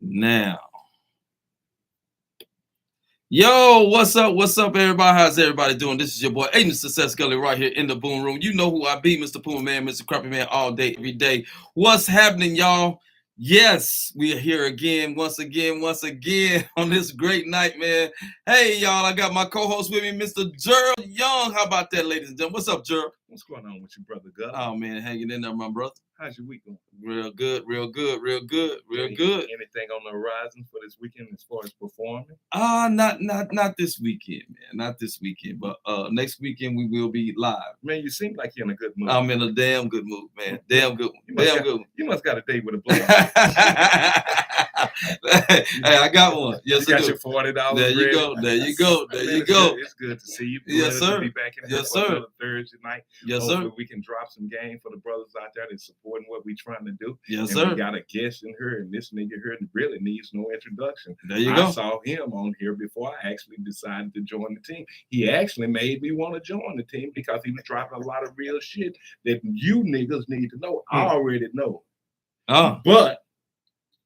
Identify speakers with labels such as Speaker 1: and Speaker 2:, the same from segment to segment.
Speaker 1: now. Yo, what's up? What's up, everybody? How's everybody doing? This is your boy, Aiden Success Gully, right here in the Boom Room. You know who I be, Mr. Puma Man, Mr. Crappy Man, all day, every day. What's happening, y'all? Yes, we are here again, once again, on this great night, man. Hey, y'all, I got my co-host with me, Mr. Gerald Young. How about that, ladies and gentlemen? What's up, Gerald?
Speaker 2: What's going on with you, brother Gus?
Speaker 1: Oh, man, hanging in there, my brother.
Speaker 2: How's your week going?
Speaker 1: Real good.
Speaker 2: Anything on the horizon for this weekend as far as performing?
Speaker 1: Not this weekend, man. Not this weekend, but next weekend we will be live.
Speaker 2: Man, you seem like you're in a good mood.
Speaker 1: I'm in a damn good mood, man. Damn good one.
Speaker 2: You must got a date with a black.
Speaker 1: Hey, I got one. Yes,
Speaker 2: you got your $40.
Speaker 1: There you go.
Speaker 2: It's good to see you.
Speaker 1: Yes, sir.
Speaker 2: To be back in
Speaker 1: Yes, sir.
Speaker 2: Thursday night.
Speaker 1: Yes,
Speaker 2: Hopefully
Speaker 1: sir.
Speaker 2: we can drop some game for the brothers out there that's supporting what we're trying to do.
Speaker 1: Yes,
Speaker 2: and
Speaker 1: sir.
Speaker 2: We got a guest in here, and this nigga here really needs no introduction.
Speaker 1: There you go.
Speaker 2: I saw him on here before I actually decided to join the team. He actually made me want to join the team because he was dropping a lot of real shit that you niggas need to know. I already know. But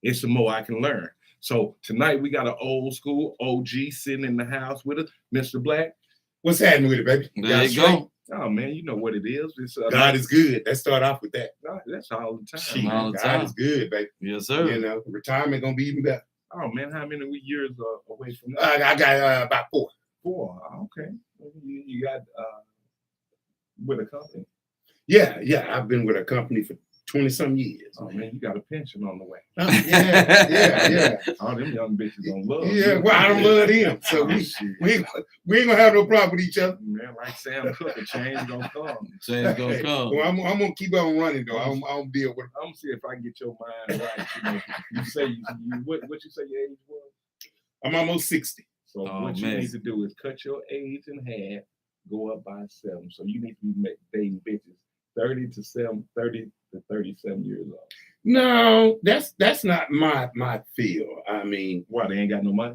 Speaker 2: it's some more I can learn. So tonight we got an old school OG sitting in the house with us, Mr. Black.
Speaker 3: What's happening with it, baby?
Speaker 1: There you go.
Speaker 2: Oh man, you know what it is. It's,
Speaker 3: God is good. Let's start off with that.
Speaker 2: That's all the time.
Speaker 1: All the
Speaker 3: God
Speaker 1: time.
Speaker 3: is good, baby.
Speaker 1: Yes, sir.
Speaker 3: You know, retirement gonna be even better.
Speaker 2: Oh man, how many years away from that?
Speaker 3: I got about 4.
Speaker 2: 4. Okay. You got with a company?
Speaker 3: Yeah. I've been with a company for 20-some years.
Speaker 2: Oh man, you got a pension on the way.
Speaker 3: Yeah.
Speaker 2: All them young bitches don't love.
Speaker 3: Yeah, well, I don't love them, so we ain't gonna have no problem with each other.
Speaker 2: Man, like Sam Cooke, a change gonna come.
Speaker 1: Change gonna come.
Speaker 3: Well, I'm gonna keep on running though. I don't deal with it.
Speaker 2: I'm gonna see if I can get your mind right. You say what you say your age was?
Speaker 3: I'm almost 60.
Speaker 2: So what you need to do is cut your age in half, go up by 7. So you need to be dating bitches 30 to 37 years old.
Speaker 3: No, that's not my field. I mean,
Speaker 2: why they ain't got no money?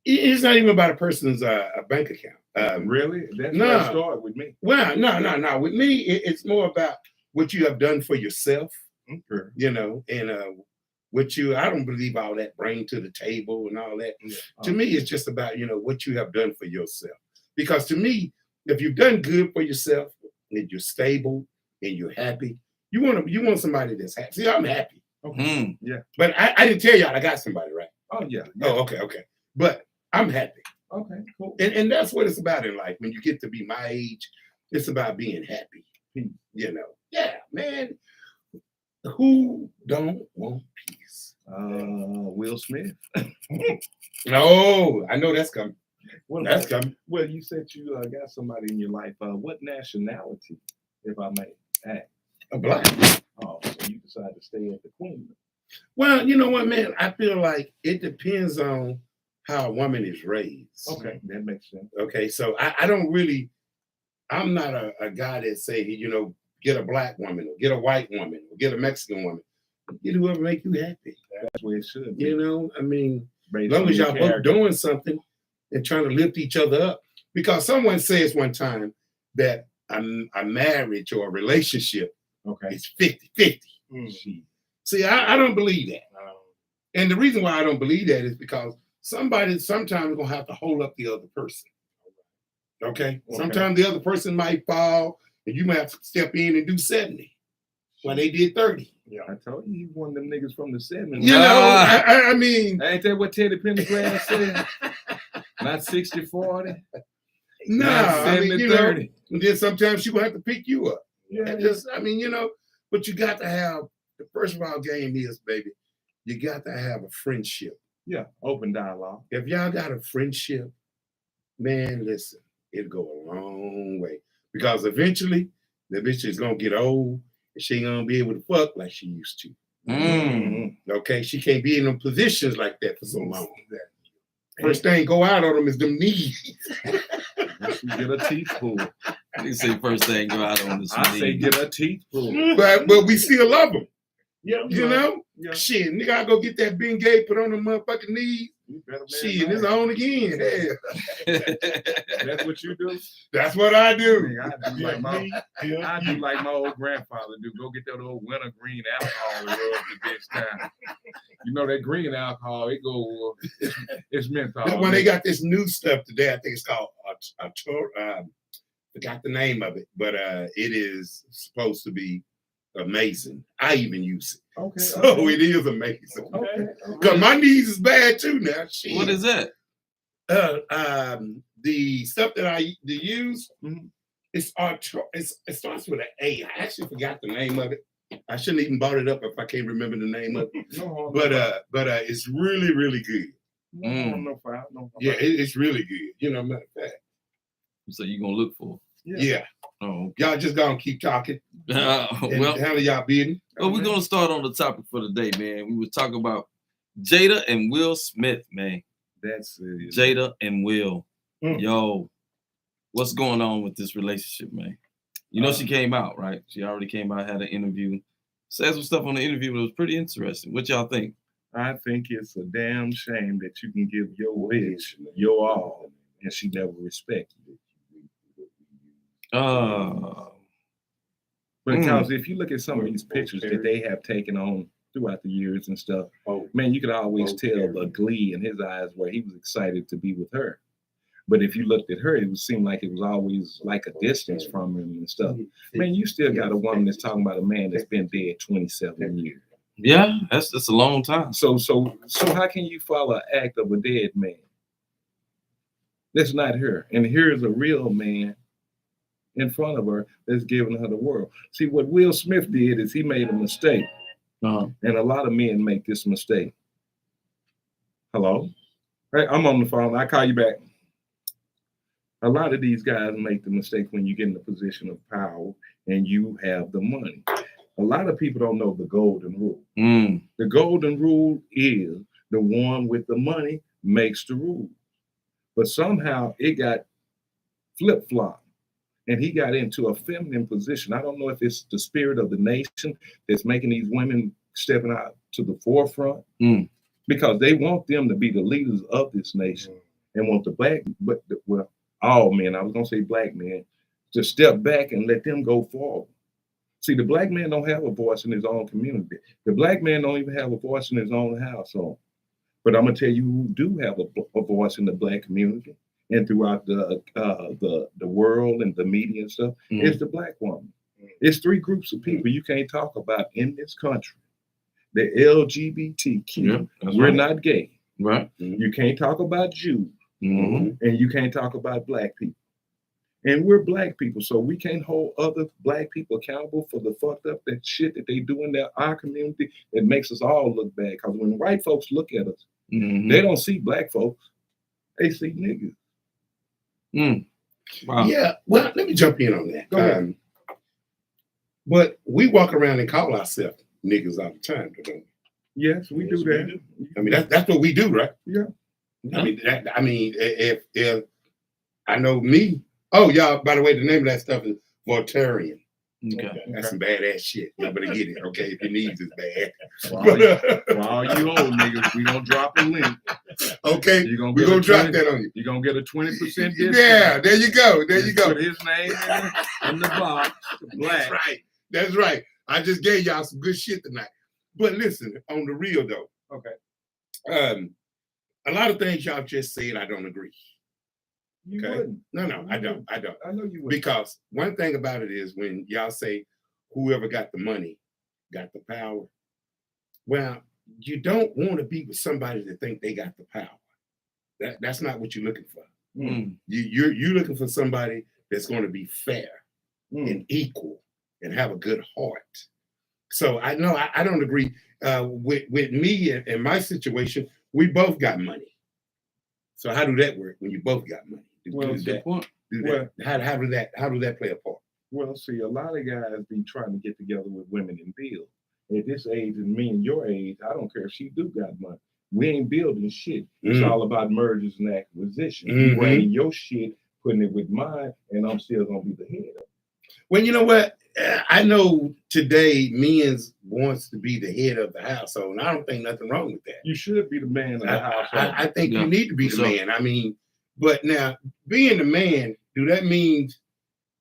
Speaker 3: It's not even about a person's bank account.
Speaker 2: Really? That's where it started with me.
Speaker 3: Well, no. With me, it's more about what you have done for yourself.
Speaker 2: Okay.
Speaker 3: You know, and I don't believe all that bring to the table and all that. Yeah. To me, it's just about, what you have done for yourself. Because to me, if you've done good for yourself and you're stable and you're happy, you want somebody that's happy. See, I'm happy.
Speaker 2: Okay. Yeah.
Speaker 3: But I didn't tell y'all I got somebody, right?
Speaker 2: Oh, yeah.
Speaker 3: Oh, okay. But I'm happy.
Speaker 2: Okay, cool.
Speaker 3: And that's what it's about in life. When you get to be my age, it's about being happy. Yeah, man. Who don't want peace?
Speaker 2: Will Smith.
Speaker 3: No, I know that's coming.
Speaker 2: That's coming. Well, you said you got somebody in your life. What nationality, if I may ask?
Speaker 3: A black.
Speaker 2: Oh, so you decided to stay at the Queen.
Speaker 3: Well, you know what, man? I feel like it depends on how a woman is raised.
Speaker 2: Okay, that makes sense.
Speaker 3: Okay, so I don't really, I'm not a guy that say, get a black woman or get a white woman or get a Mexican woman. Get whoever make you happy.
Speaker 2: That's where it should be.
Speaker 3: I mean, as long as y'all both doing something and trying to lift each other up. Because someone says one time that a marriage or a relationship is 50-50. See, I don't believe that. And the reason why I don't believe that is because somebody sometimes going to have to hold up the other person. Okay? Sometimes the other person might fall and you might have to step in and do 70 when they did 30.
Speaker 2: Yeah, I told you, one of them niggas from the 70s.
Speaker 3: I mean,
Speaker 2: ain't that what Teddy Pendergrass said? Not 60-40.
Speaker 3: No,
Speaker 2: 70-30.
Speaker 3: And then sometimes she will have to pick you up.
Speaker 2: Yeah,
Speaker 3: but you got to have the first of all game is, baby, you got to have a friendship.
Speaker 2: Yeah, open dialogue.
Speaker 3: If y'all got a friendship, man, listen, it'll go a long way. Because eventually the bitch is gonna get old and she ain't gonna be able to fuck like she used to. Okay, she can't be in them positions like that for so long. First thing go out on them is them knees.
Speaker 2: She get a teeth pull.
Speaker 1: You say first thing go out on this.
Speaker 2: I say get a teeth pull.
Speaker 3: But we still love them.
Speaker 2: Yeah,
Speaker 3: Shit, nigga, I go get that Ben Gay, put on them motherfucking knees. Shit, it's on again. Hell.
Speaker 2: That's what you do?
Speaker 3: That's what I do.
Speaker 2: I do like my old grandfather do. Go get that old wintergreen alcohol and rub the bitch down. You know that green alcohol, it's menthol.
Speaker 3: But when they got this new stuff today, I think it's called forgot the name of it, but it is supposed to be amazing. I even use it. Okay. So it is amazing. Okay. Because my knees is bad too now. Shit.
Speaker 1: What is that?
Speaker 3: The stuff that I use, it starts with an A. I actually forgot the name of it. I shouldn't even brought it up if I can't remember the name of it. But it's really, really good.
Speaker 2: No.
Speaker 3: Yeah, it's really good. You know, matter of fact.
Speaker 1: So you're gonna look for?
Speaker 3: Yeah.
Speaker 1: Oh, okay.
Speaker 3: Y'all just gonna keep talking. Well, how y'all been?
Speaker 1: Well, we're gonna start on the topic for the day, man. We were talking about Jada and Will Smith, man.
Speaker 2: That's it.
Speaker 1: Jada and Will. Yo, what's going on with this relationship, man? You know, she came out, right? She already came out, had an interview, said some stuff on the interview that was pretty interesting. What y'all think?
Speaker 2: I think it's a damn shame that you can give your bitch your all and she never respect you. Because if you look at some of these pictures that they have taken on throughout the years and stuff, man, you could always tell the glee in his eyes where he was excited to be with her. But if you looked at her, it would seem like it was always like a distance from him and stuff. Man, you still got a woman that's talking about a man that's been dead 27 years.
Speaker 1: Yeah, that's a long time.
Speaker 2: So how can you follow an act of a dead man? That's not her. And here's a real man in front of her that's giving her the world. See, what Will Smith did is he made a mistake. And a lot of men make this mistake. Hello? Hey, I'm on the phone. I'll call you back. A lot of these guys make the mistake when you get in a position of power and you have the money. A lot of people don't know the golden rule. The golden rule is the one with the money makes the rule. But somehow it got flip-flopped. And he got into a feminine position. I don't know if it's the spirit of the nation that's making these women stepping out to the forefront because they want them to be the leaders of this nation and want all men, I was going to say black men, to step back and let them go forward. See, the black man don't have a voice in his own community. The black man don't even have a voice in his own household. But I'm going to tell you who do have a voice in the black community and throughout the world and the media and stuff, it's the black woman. It's three groups of people you can't talk about in this country. The LGBTQ. We're not gay.
Speaker 1: Right.
Speaker 2: You can't talk about Jews. And you can't talk about black people. And we're black people, so we can't hold other black people accountable for the fucked up that shit that they do in our community that makes us all look bad. Because when white folks look at us, they don't see black folks. They see niggas.
Speaker 3: Wow. Yeah, well, let me jump in on that. But we walk around and call ourselves niggas all the time, don't we?
Speaker 2: Yes, we do that.
Speaker 3: I mean, that's what we do, right?
Speaker 2: Yeah.
Speaker 3: I mean, if I know me. Oh, y'all, by the way, the name of that stuff is Voltarian.
Speaker 1: Okay.
Speaker 3: That's some badass shit. Y'all better get it, okay? If your needs is bad.
Speaker 2: For all you old niggas, we gonna drop a link.
Speaker 3: Okay, we're gonna drop that on you.
Speaker 2: You're gonna get a 20% discount.
Speaker 3: Yeah, there you go. There you go.
Speaker 2: Put his name in the box. Black.
Speaker 3: That's right. I just gave y'all some good shit tonight. But listen, on the real though.
Speaker 2: Okay.
Speaker 3: A lot of things y'all just said, I don't agree.
Speaker 2: You wouldn't.
Speaker 3: No, I don't.
Speaker 2: I know you wouldn't.
Speaker 3: Because one thing about it is when y'all say whoever got the money got the power. Well, you don't want to be with somebody that think they got the power. That's not what you're looking for. You're looking for somebody that's going to be fair and equal and have a good heart. So I don't agree with me and my situation. We both got money. So how do that work when you both got money? How does that play a part?
Speaker 2: Well, see, a lot of guys be trying to get together with women and build. At this age and me and your age, I don't care if she do got money. We ain't building shit. It's all about mergers and acquisitions. You bringing your shit, putting it with mine, and I'm still gonna be the head of it.
Speaker 3: Well, you know what? I know today men wants to be the head of the household, and I don't think nothing wrong with that.
Speaker 2: You should be the man of the household.
Speaker 3: I think you need to be the man. I mean, but now being the man, do that mean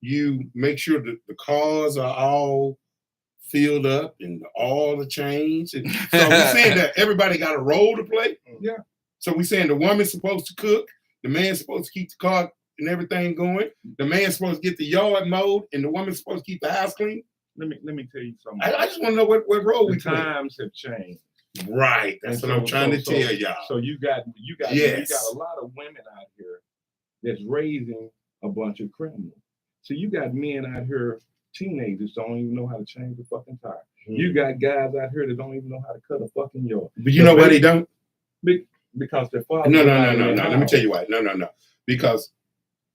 Speaker 3: you make sure that the cars are all filled up and all the change? And so we're saying that everybody got a role to play.
Speaker 2: Yeah.
Speaker 3: So we're saying the woman's supposed to cook, the man's supposed to keep the car and everything going. The man's supposed to get the yard mowed, and the woman's supposed to keep the house clean.
Speaker 2: Let me tell you something.
Speaker 3: I just want to know what role we play.
Speaker 2: The times have changed.
Speaker 3: Right. That's what I'm trying to tell y'all.
Speaker 2: So you got a lot of women out here that's raising a bunch of criminals. So you got men out here, teenagers don't even know how to change the fucking tire. You got guys out here that don't even know how to cut a fucking yard.
Speaker 3: But you know why they don't?
Speaker 2: Because their father.
Speaker 3: No. Let me tell you why. No. Because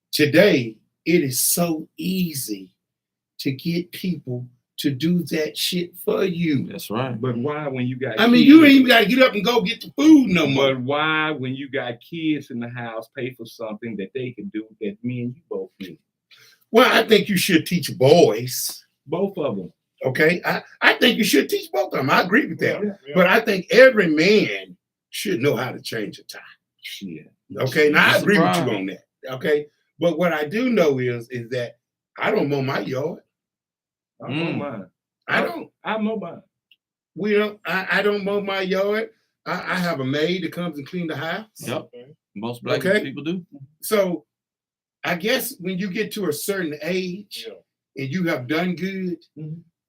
Speaker 3: today it is so easy to get people to do that shit for you.
Speaker 1: That's right.
Speaker 2: But why when you got
Speaker 3: you ain't even got to get up and go get the food no more.
Speaker 2: But why when you got kids in the house pay for something that they can do that me and you both need?
Speaker 3: Well, I think you should teach boys.
Speaker 2: Both of them.
Speaker 3: Okay? I think you should teach both of them. I agree with that.
Speaker 2: Yeah.
Speaker 3: But I think every man should know how to change a tire.
Speaker 2: Yeah.
Speaker 3: Okay? Now, I agree with you on that. Okay? But what I do know is that I don't mow my yard.
Speaker 2: I mow mine. I mow mine.
Speaker 3: I don't mow my yard. I have a maid that comes and clean the house.
Speaker 1: Yep. Most black people do.
Speaker 3: So I guess when you get to a certain age and you have done good,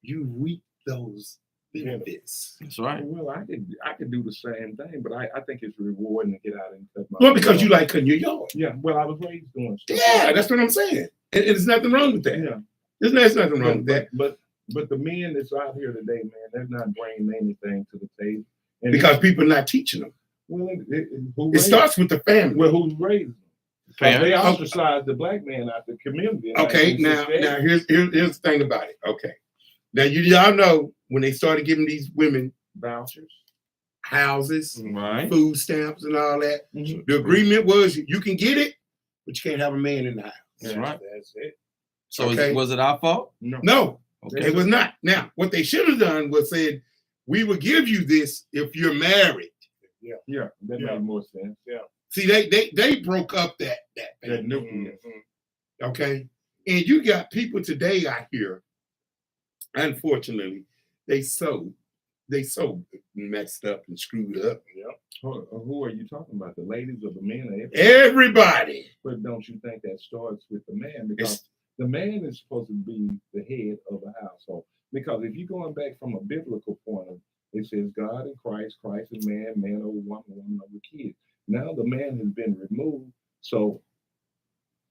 Speaker 3: you reap those benefits.
Speaker 1: That's right.
Speaker 2: Well, I could do the same thing, but I think it's rewarding to get out and cut my.
Speaker 3: Well, because you like cutting your yard.
Speaker 2: Yeah. Well, I was raised doing stuff.
Speaker 3: Yeah, that's what I'm saying. And there's nothing wrong with that.
Speaker 2: Yeah.
Speaker 3: There's nothing wrong with that.
Speaker 2: But the men that's out here today, man, they're not bringing anything to the table. And
Speaker 3: because people are not teaching them.
Speaker 2: Well,
Speaker 3: it starts with the family.
Speaker 2: Well, who's raising them? They ostracize the black man out the community.
Speaker 3: Okay, now here's the thing about it. Okay. Now y'all know when they started giving these women
Speaker 2: vouchers,
Speaker 3: houses, food stamps, and all that, the agreement was you can get it, but you can't have a man in the house.
Speaker 1: That's right.
Speaker 2: That's it.
Speaker 1: So was it our fault?
Speaker 3: No. Okay. It was not. Now, what they should have done was said, we will give you this if you're married.
Speaker 2: Yeah, that made more sense. Yeah.
Speaker 3: See, they broke up that
Speaker 2: nucleus.
Speaker 3: Okay. And you got people today out here, unfortunately, they so messed up and screwed up.
Speaker 2: Yeah. Who are you talking about? The ladies or the men?
Speaker 3: Everybody.
Speaker 2: But don't you think that starts with the man? Because the man is supposed to be the head of a household. Because if you're going back from a biblical point of it says God and Christ and man over woman, woman over kids. Now the man has been removed. So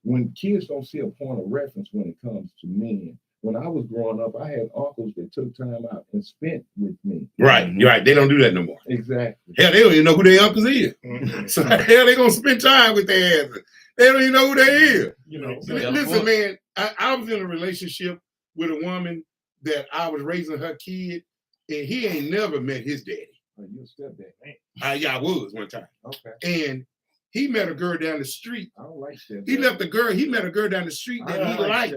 Speaker 2: when kids don't see a point of reference when it comes to men, when I was growing up, I had uncles that took time out and spent with me.
Speaker 3: Right, you're right. They don't do that no more.
Speaker 2: Exactly.
Speaker 3: Hell, they don't even know who their uncles is. So hell, they gonna spend time with their asses. They don't even know who they is.
Speaker 2: You know.
Speaker 3: Listen, man, I was in a relationship with a woman that I was raising her kid, and he ain't never met his daddy.
Speaker 2: Oh, you a stepdad,
Speaker 3: man. I was one time.
Speaker 2: Okay.
Speaker 3: And he met a girl down the street.
Speaker 2: I don't like stepdad.
Speaker 3: He met a girl down the street that he liked.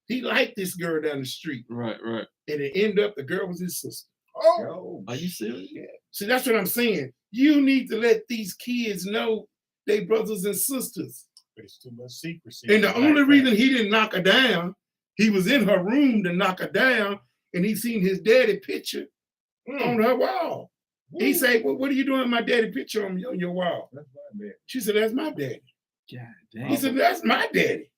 Speaker 3: He liked this girl down the street.
Speaker 1: Right. And
Speaker 3: it ended up the girl was his sister.
Speaker 2: Oh,
Speaker 1: are you serious?
Speaker 3: Yeah. See, that's what I'm saying. You need to let these kids know they brothers and sisters.
Speaker 4: It's too much secrecy.
Speaker 3: And the only reason he didn't knock her down, he was in her room to knock her down, and he seen his daddy picture on her wall. He said, "Well, what are you doing with my daddy picture on your wall?"
Speaker 2: That's my daddy.
Speaker 3: She said, "That's my daddy."
Speaker 1: God damn.
Speaker 3: He said, "That's my daddy."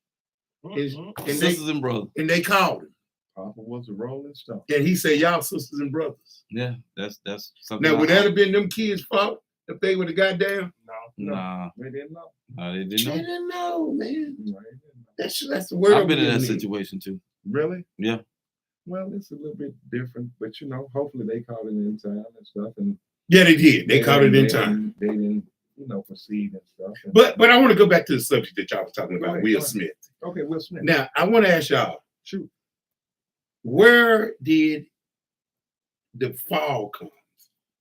Speaker 1: And sisters and brothers.
Speaker 3: And they called him.
Speaker 2: Papa was a rolling stone.
Speaker 3: And he said, "Y'all sisters and brothers."
Speaker 1: Yeah, that's something.
Speaker 3: Now, would that have been them kids' fault if they would have got down?
Speaker 2: No.
Speaker 1: Nah.
Speaker 2: They didn't know.
Speaker 1: No, they didn't know.
Speaker 3: They didn't know, man.
Speaker 2: No, they didn't know.
Speaker 3: That's the word.
Speaker 1: I've been in that situation too.
Speaker 2: Really?
Speaker 1: Yeah.
Speaker 2: Well, it's a little bit different, but hopefully they caught it in time and stuff. And
Speaker 3: yeah, they did. They caught it in time.
Speaker 2: They didn't, proceed and stuff. And
Speaker 3: but I want to go back to the subject that y'all was talking about, Will Smith.
Speaker 2: Okay, Will Smith.
Speaker 3: Now, I want to ask y'all,
Speaker 2: shoot,
Speaker 3: where did the fall come?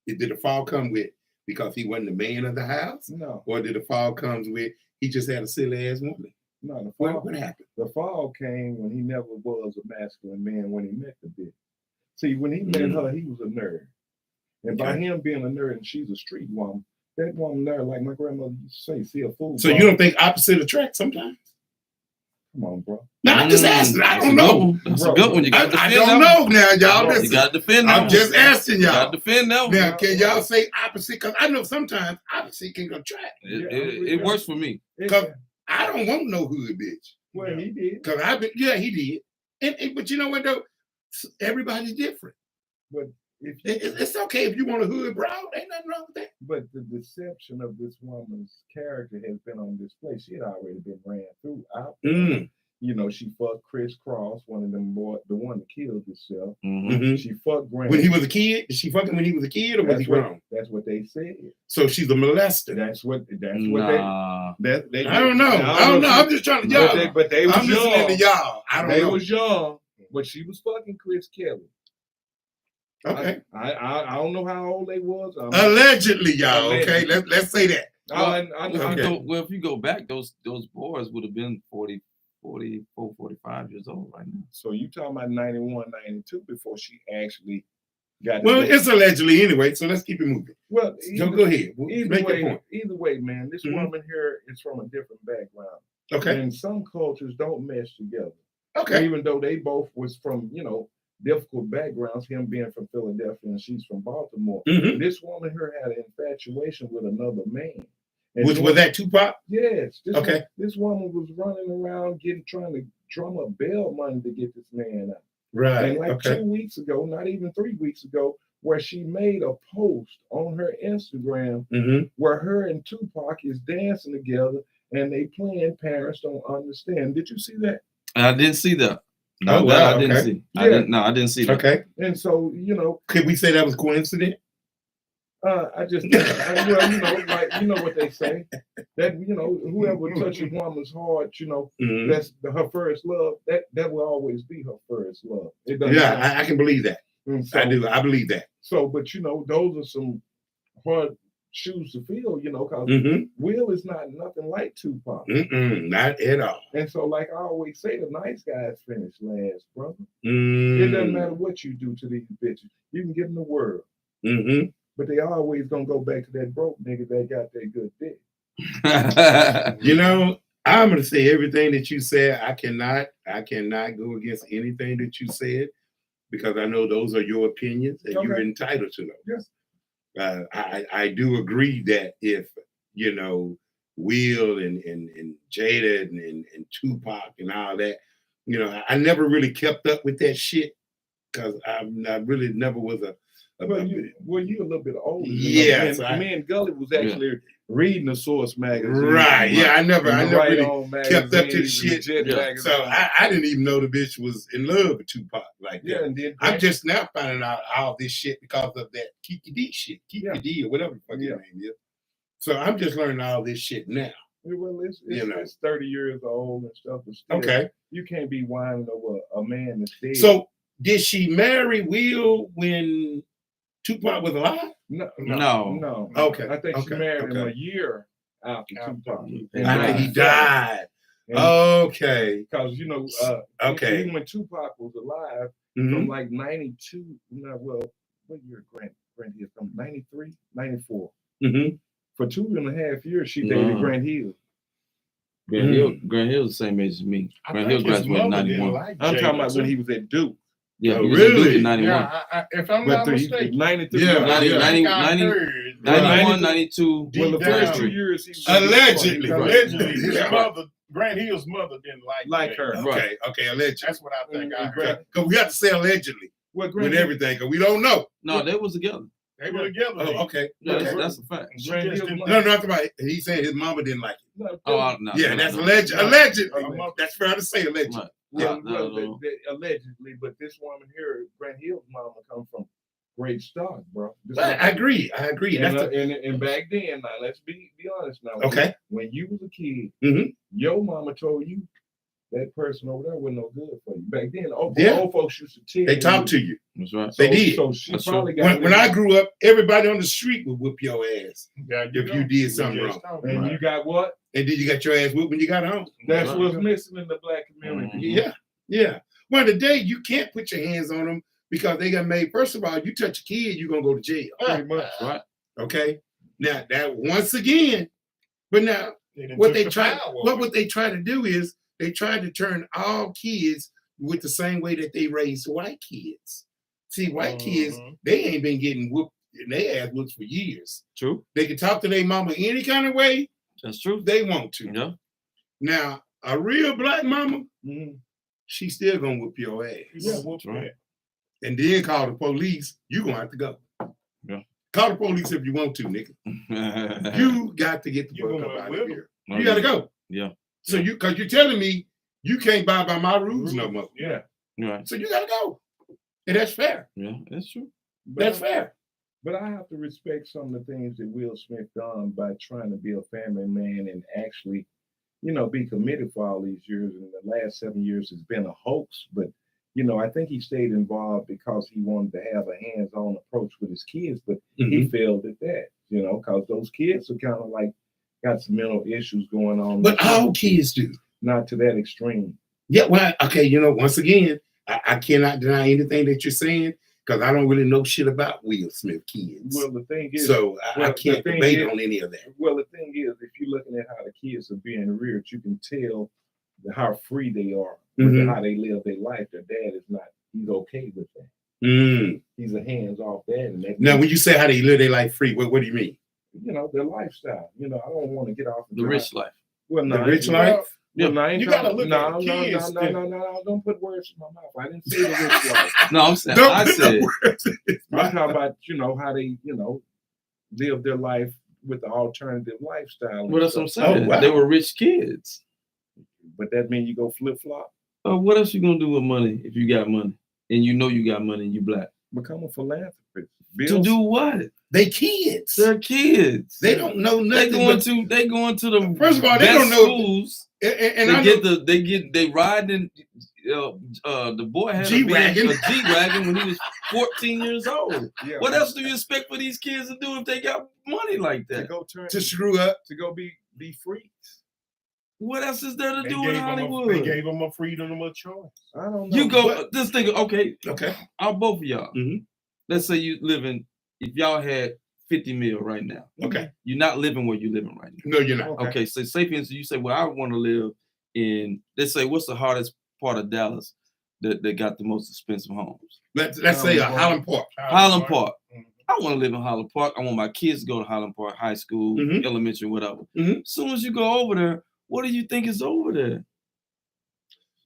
Speaker 3: Did the fall come with because he wasn't the man of the house?
Speaker 2: No.
Speaker 3: Or did the fall comes with he just had a silly ass woman?
Speaker 2: No, the fall.
Speaker 3: What happened?
Speaker 2: The fall came when he never was a masculine man when he met the bitch. See, when he met her, he was a nerd. And by him being a nerd and she's a street woman, that woman there, like my grandmother used to say, see a fool.
Speaker 3: So you don't think opposite attract sometimes?
Speaker 2: Come on, bro.
Speaker 3: No, I'm just asking. I don't know.
Speaker 1: That's a good one. You got to
Speaker 3: I
Speaker 1: defend
Speaker 3: don't know now, y'all.
Speaker 1: You got to defend that.
Speaker 3: I'm just asking y'all.
Speaker 1: You got to defend that.
Speaker 3: Now, can y'all say opposite? Because I know sometimes opposite can attract.
Speaker 1: It works for me.
Speaker 3: Because I don't want no hood bitch.
Speaker 2: Well, he did.
Speaker 3: Because he did. But you know what though? Everybody's different.
Speaker 2: But
Speaker 3: it's okay if you want a hood broad. Ain't nothing wrong with that.
Speaker 2: But the deception of this woman's character has been on display. She had already been ran through. You know, she fucked Chris Cross, one of them boys, the one that killed himself. She fucked Grant.
Speaker 3: When he was a kid? Did she fuck him when he was a kid or was he grown?
Speaker 2: That's what they said.
Speaker 3: So she's a molester.
Speaker 2: That's what they
Speaker 3: I don't know. I don't know. I'm just trying to y'all.
Speaker 2: But they was
Speaker 3: I'm
Speaker 2: young.
Speaker 3: listening to y'all. I don't know.
Speaker 2: They was young, but she was fucking Chris Kelly.
Speaker 3: Okay.
Speaker 2: I don't know how old they was.
Speaker 3: Allegedly, y'all. Okay, let's say that.
Speaker 1: Well, if you go back, those boys would have been 44, 45 years old right now.
Speaker 2: So you talking about 91, 92 before she actually got.
Speaker 3: Well, it's allegedly anyway. So let's keep it moving.
Speaker 2: Well,
Speaker 3: go ahead.
Speaker 2: Either way, man, this woman here is from a different background.
Speaker 3: Okay.
Speaker 2: And some cultures don't mesh together.
Speaker 3: Okay.
Speaker 2: Even though they both was from, difficult backgrounds, him being from Philadelphia and she's from Baltimore. This woman here had an infatuation with another man.
Speaker 3: Which was that Tupac?
Speaker 2: Yes. This woman was running around trying to drum up bail money to get this man out.
Speaker 3: Right.
Speaker 2: And like 2 weeks ago, not even 3 weeks ago, where she made a post on her Instagram where her and Tupac is dancing together and they playing Parents Don't Understand. Did you see that?
Speaker 1: I didn't see that. No, I didn't see. I didn't see that.
Speaker 3: Okay.
Speaker 2: And so,
Speaker 3: could we say that was coincident?
Speaker 2: I just, you know what they say, that, whoever touches woman's heart, that's her first love, that will always be her first love.
Speaker 3: I can believe that. So, I do. I believe that.
Speaker 2: So, but, those are some hard shoes to fill, because Will is not nothing like Tupac.
Speaker 3: Not at all.
Speaker 2: And so, like I always say, the nice guys finish last, brother. It doesn't matter what you do to these bitches. You can give them the world. But they always gonna go back to that broke nigga that got that good dick.
Speaker 3: I'm gonna say everything that you said. I cannot go against anything that you said because I know those are your opinions and you're entitled to them.
Speaker 2: Yes.
Speaker 3: I do agree that if Will and Jada and Tupac and all that, I never really kept up with that shit because I really never was a.
Speaker 2: Well, you a little bit older.
Speaker 3: Yeah,
Speaker 2: me and Gully was actually reading the Source magazine.
Speaker 3: Right. Yeah, I never really kept up to the shit.
Speaker 2: So
Speaker 3: I didn't even know the bitch was in love with Tupac like that.
Speaker 2: Yeah, and then
Speaker 3: I'm just now finding out all this shit because of that Kiki D shit, Kiki D or whatever the fuck your name is. So I'm just learning all this shit now.
Speaker 2: Well, it's 30 years old and stuff. But still, you can't be whining over a man that's dead.
Speaker 3: So did she marry Will when Tupac was alive?
Speaker 2: No.
Speaker 3: Okay.
Speaker 2: I think she married him a year after Tupac.
Speaker 3: After he died. Okay.
Speaker 2: Because, even when Tupac was alive, from like 92, what year Grant Hill from? 93, 94. For 2.5 years, she dated Grant Hill.
Speaker 1: Grant Hill's the same age as me. Grant Hill graduated in 91.
Speaker 2: I'm talking about when he was at Duke.
Speaker 1: Yeah, he was at Duke in 91.
Speaker 4: Yeah, if I'm not mistaken.
Speaker 2: 93.
Speaker 1: 91, 92.
Speaker 2: Well, the first 2 years he was
Speaker 4: Allegedly, his mother, Grant Hill's mother didn't like
Speaker 2: her.
Speaker 3: Okay, allegedly.
Speaker 4: That's what I think I heard.
Speaker 3: Because we have to say allegedly with everything, because we don't know.
Speaker 1: No, they was together.
Speaker 4: They were together.
Speaker 3: Oh, okay.
Speaker 1: Yeah, that's a fact.
Speaker 3: No, nothing about it. He said his mama didn't like it.
Speaker 1: No.
Speaker 3: Yeah, that's allegedly. That's fair to say allegedly.
Speaker 2: Allegedly, but this woman here, Grant Hill's mama, comes from great stock, bro.
Speaker 3: I agree.
Speaker 2: And back then, now let's be honest now.
Speaker 3: Okay.
Speaker 2: When you was a kid, your mama told you that person over there wasn't no good for you. Back then, old folks used to tell
Speaker 3: they talk to you.
Speaker 1: That's right.
Speaker 3: They did.
Speaker 2: So she probably got
Speaker 3: when I grew up, everybody on the street would whoop your ass if you did something wrong.
Speaker 2: And you got what?
Speaker 3: And then you got your ass whooped when you got home.
Speaker 2: That's what's missing in the black community.
Speaker 3: Yeah. Well, today you can't put your hands on them because they got made. First of all, you touch a kid, you're gonna go to jail.
Speaker 2: Pretty much, right?
Speaker 3: Okay. Now that once again, but now what they try to do is they try to turn all kids with the same way that they raise white kids. See, white kids, they ain't been getting whooped in their ass whooped for years.
Speaker 1: True.
Speaker 3: They can talk to their mama any kind of way.
Speaker 1: That's true.
Speaker 3: They want to.
Speaker 1: Yeah.
Speaker 3: Now, a real black mama, she still gonna whoop your ass.
Speaker 2: Yeah, whoop right.
Speaker 3: And then call the police. You gonna have to go.
Speaker 1: Yeah.
Speaker 3: Call the police if you want to, nigga. You got to get the fuck up out of here. You gotta go.
Speaker 1: Yeah.
Speaker 3: So because you're telling me you can't buy by my rules no more.
Speaker 2: Yeah.
Speaker 1: Right.
Speaker 3: So you gotta go. And that's fair.
Speaker 1: Yeah, that's true.
Speaker 3: That's fair.
Speaker 2: But I have to respect some of the things that Will Smith done by trying to be a family man and actually, be committed for all these years. And the last 7 years has been a hoax. But, I think he stayed involved because he wanted to have a hands-on approach with his kids. But he failed at that, because those kids are kind of like got some mental issues going on.
Speaker 3: But all kids do.
Speaker 2: Not to that extreme.
Speaker 3: Yeah, well, okay, once again, I cannot deny anything that you're saying because I don't really know shit about Will Smith kids.
Speaker 2: Well, the thing is,
Speaker 3: I can't debate on any of that.
Speaker 2: Well, the thing is, if you're looking at how the kids are being reared, you can tell how free they are with how they live their life. Their dad is not, he's okay with that. He's a hands-off dad. And
Speaker 3: now, when you say how they live their life free, what do you mean?
Speaker 2: Their lifestyle. I don't want to get off
Speaker 1: the rich life.
Speaker 2: Well, no,
Speaker 3: the rich life?
Speaker 2: Yeah, no,
Speaker 4: you gotta look at kids.
Speaker 2: No, don't put words in my mouth. I didn't say the rich life.
Speaker 1: No, I'm saying
Speaker 2: I'm talking about how they live their life with the alternative lifestyle.
Speaker 1: Well, that's what I'm saying.
Speaker 3: Oh, wow.
Speaker 1: They were rich kids.
Speaker 2: But that means you go flip flop.
Speaker 1: What else you gonna do with money if you got money and you got money and you black?
Speaker 2: Become a philanthropist.
Speaker 1: To do what?
Speaker 3: They kids.
Speaker 1: They're kids.
Speaker 3: They don't know nothing.
Speaker 1: They going to the
Speaker 3: first of all, they don't know
Speaker 1: schools. And they ride in. The boy had a G-Wagon when he was 14 years old. Yeah, what else do you expect for these kids to do if they got money like that?
Speaker 3: To screw up,
Speaker 2: to go be free.
Speaker 1: What else is there to do in Hollywood?
Speaker 4: They gave them a freedom of choice.
Speaker 2: I don't know.
Speaker 1: You go this thing. Okay.
Speaker 3: I'll
Speaker 1: both of y'all. Let's say you living. If y'all had 50 mil right now.
Speaker 3: Okay.
Speaker 1: You're not living where you're living right now.
Speaker 3: No, you're not.
Speaker 1: Okay. So say for instance, you say, well, I want to live in. Let's say, what's the hardest part of Dallas that got the most expensive homes?
Speaker 3: Let's say Highland Park.
Speaker 1: Highland Park. I want to live in Highland Park. I want my kids to go to Highland Park High School, elementary, whatever. As soon as you go over there, what do you think is over there?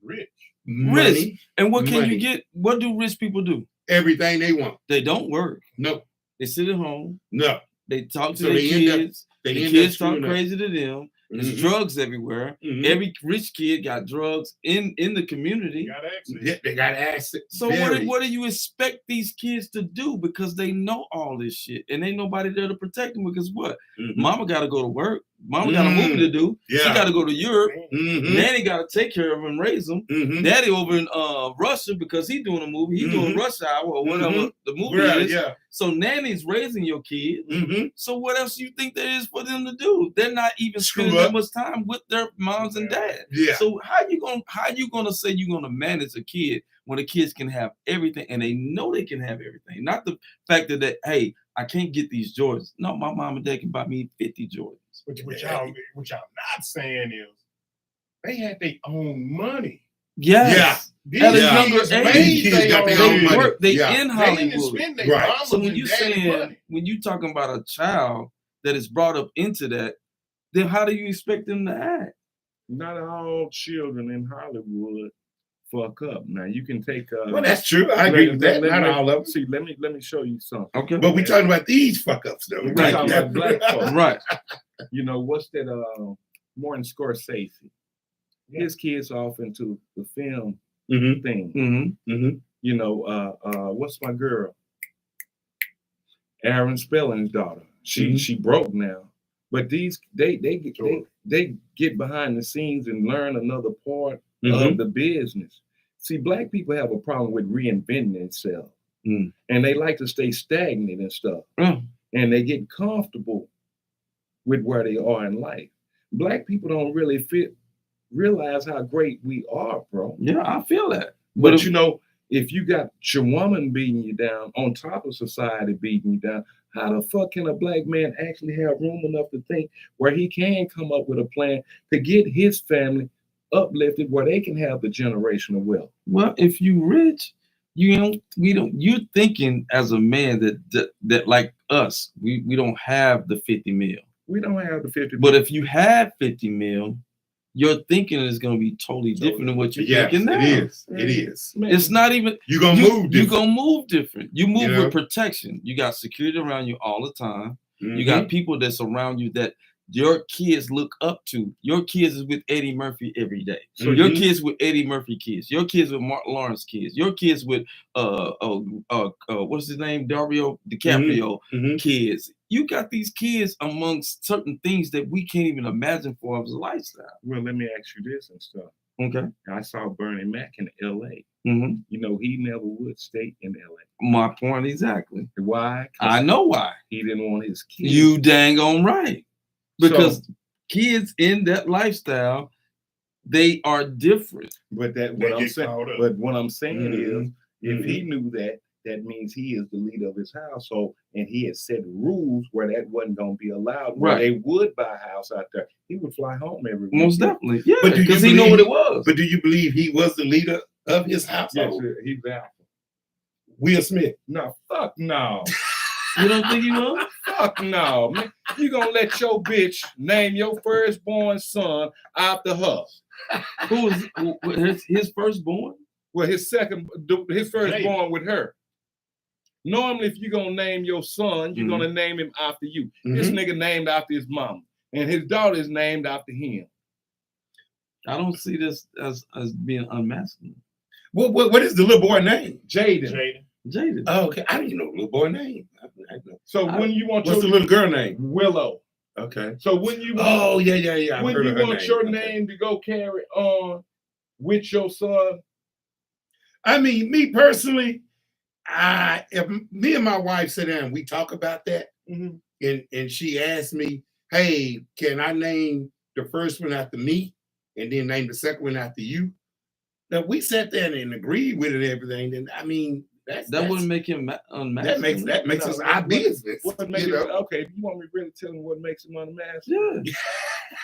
Speaker 4: Rich.
Speaker 1: Money. And what can you get? What do rich people do?
Speaker 3: Everything they want.
Speaker 1: They don't work.
Speaker 3: No.
Speaker 1: They sit at home.
Speaker 3: No.
Speaker 1: They talk to their kids. The kids talk crazy to them. There's drugs everywhere. Every rich kid got drugs in the community.
Speaker 3: They got access.
Speaker 1: So what do you expect these kids to do? Because they know all this shit and ain't nobody there to protect them. Because what? Mama got to go to work. Mama got a movie to do. She got to go to Europe. Nanny got to take care of him and raise him. Daddy over in Russia because he's doing a movie. He's doing Rush Hour or whatever the movie is. Yeah. So Nanny's raising your kid. So what else do you think there is for them to do? They're not even spending that much time with their moms and dads. Yeah. So how you gonna say you're gonna manage a kid when the kids can have everything and they know they can have everything? Not the fact that hey, I can't get these Jordans. No, my mom and dad can buy me 50 Jordans.
Speaker 4: What y'all not saying is they had their own money.
Speaker 1: Yes.
Speaker 3: Yeah.
Speaker 1: At a younger age,
Speaker 3: they got their own money.
Speaker 1: They in Hollywood.
Speaker 3: Right.
Speaker 1: So when you talking about a child that is brought up into that, then how do you expect them to act?
Speaker 2: Not all children in Hollywood fuck up. Now you can take.
Speaker 3: Well, that's true. I agree with that. Not all of them.
Speaker 2: See, let me show you something.
Speaker 3: Okay. But we're talking about these fuck ups, though.
Speaker 2: We're talking about black folks.
Speaker 1: Right.
Speaker 2: What's that? Martin Scorsese. His kids off into the film thing. What's my girl? Aaron Spelling's daughter. She broke now. But they get behind the scenes and learn another part of the business. See, black people have a problem with reinventing themselves. And they like to stay stagnant and stuff. And they get comfortable with where they are in life. Black people don't really realize how great we are, bro.
Speaker 1: Yeah, I feel that.
Speaker 2: But if you got your woman beating you down on top of society beating you down, how the fuck can a black man actually have room enough to think where he can come up with a plan to get his family uplifted where they can have the generational wealth?
Speaker 1: Well, if you rich, you're thinking as a man that like us, we don't have the 50 mil.
Speaker 2: We don't have the 50 mil.
Speaker 1: But if you have 50 mil, your thinking is going to be totally different than what you're thinking now.
Speaker 3: It is.
Speaker 1: Man. It's not even.
Speaker 3: You're going to move different.
Speaker 1: You're going to move different. You move with protection. You got security around you all the time. You got people that's around you that your kids look up to. Your kids is with Eddie Murphy every day. So your kids with Eddie Murphy kids. Your kids with Mark Lawrence kids. Your kids with what's his name? Dario DiCaprio kids. You got these kids amongst certain things that we can't even imagine for as a lifestyle.
Speaker 2: Well, let me ask you this and stuff.
Speaker 1: Okay.
Speaker 2: I saw Bernie Mac in L.A. You know, he never would stay in L.A.
Speaker 1: My point exactly.
Speaker 2: Why?
Speaker 1: I know why.
Speaker 2: He didn't want his kids.
Speaker 1: You dang on right. Because kids in that lifestyle, they are different.
Speaker 2: But what I'm saying is, if he knew that, that means he is the leader of his household, and he had set rules where that wasn't going to be allowed. Where they would buy a house out there, he would fly home every week.
Speaker 1: Most definitely, yeah. Because he knew what it was.
Speaker 3: But do you believe he was the leader of his household?
Speaker 2: Yes, he's the alpha.
Speaker 3: Will Smith?
Speaker 2: No, fuck no.
Speaker 1: You don't think he was?
Speaker 2: Fuck no, man. You gonna let your bitch name your firstborn son after her?
Speaker 1: Who was his firstborn?
Speaker 2: Well, his firstborn with her. Normally, if you're gonna name your son, you're gonna name him after you. This nigga named after his mama, and his daughter is named after him.
Speaker 1: I don't see this as being unmasculine.
Speaker 3: What is the little boy name?
Speaker 2: Jada.
Speaker 3: Oh, okay. I didn't know the little boy name.
Speaker 2: So when you want
Speaker 3: what's the little girl name?
Speaker 2: Willow.
Speaker 3: Okay.
Speaker 2: So when you
Speaker 3: yeah.
Speaker 2: When you want your name to go carry on with your son.
Speaker 3: I mean, me personally, if me and my wife sit down and we talk about that, and she asked me, hey, can I name the first one after me and then name the second one after you? Now we sat there and agreed with it and everything. Then I mean, that
Speaker 1: wouldn't make him unmasculine.
Speaker 3: That makes us our business.
Speaker 2: Okay, you want me to really tell him what makes him unmasculine?
Speaker 1: Yeah.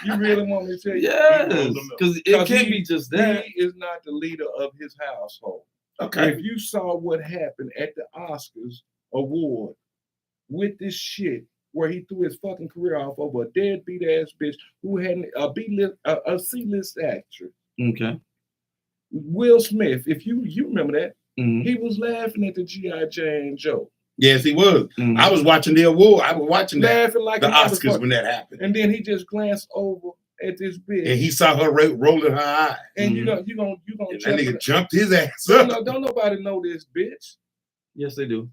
Speaker 2: You really want me to tell you?
Speaker 1: Yes. Because it can't be just that.
Speaker 2: He is not the leader of his household.
Speaker 3: Okay.
Speaker 2: If you saw what happened at the Oscars award with this shit, where he threw his fucking career off over a deadbeat ass bitch who had a C-list actress.
Speaker 1: Okay.
Speaker 2: Will Smith, if you remember that, he was laughing at the G.I. Jane joke.
Speaker 3: Yes, he was. I was watching the award. I was watching
Speaker 2: laughing like
Speaker 3: the Oscars when that happened.
Speaker 2: And then he just glanced over at this bitch,
Speaker 3: and he saw her rolling her eye.
Speaker 2: And you gonna
Speaker 3: that nigga jumped his ass up.
Speaker 2: Don't nobody know this bitch.
Speaker 1: Yes, they do.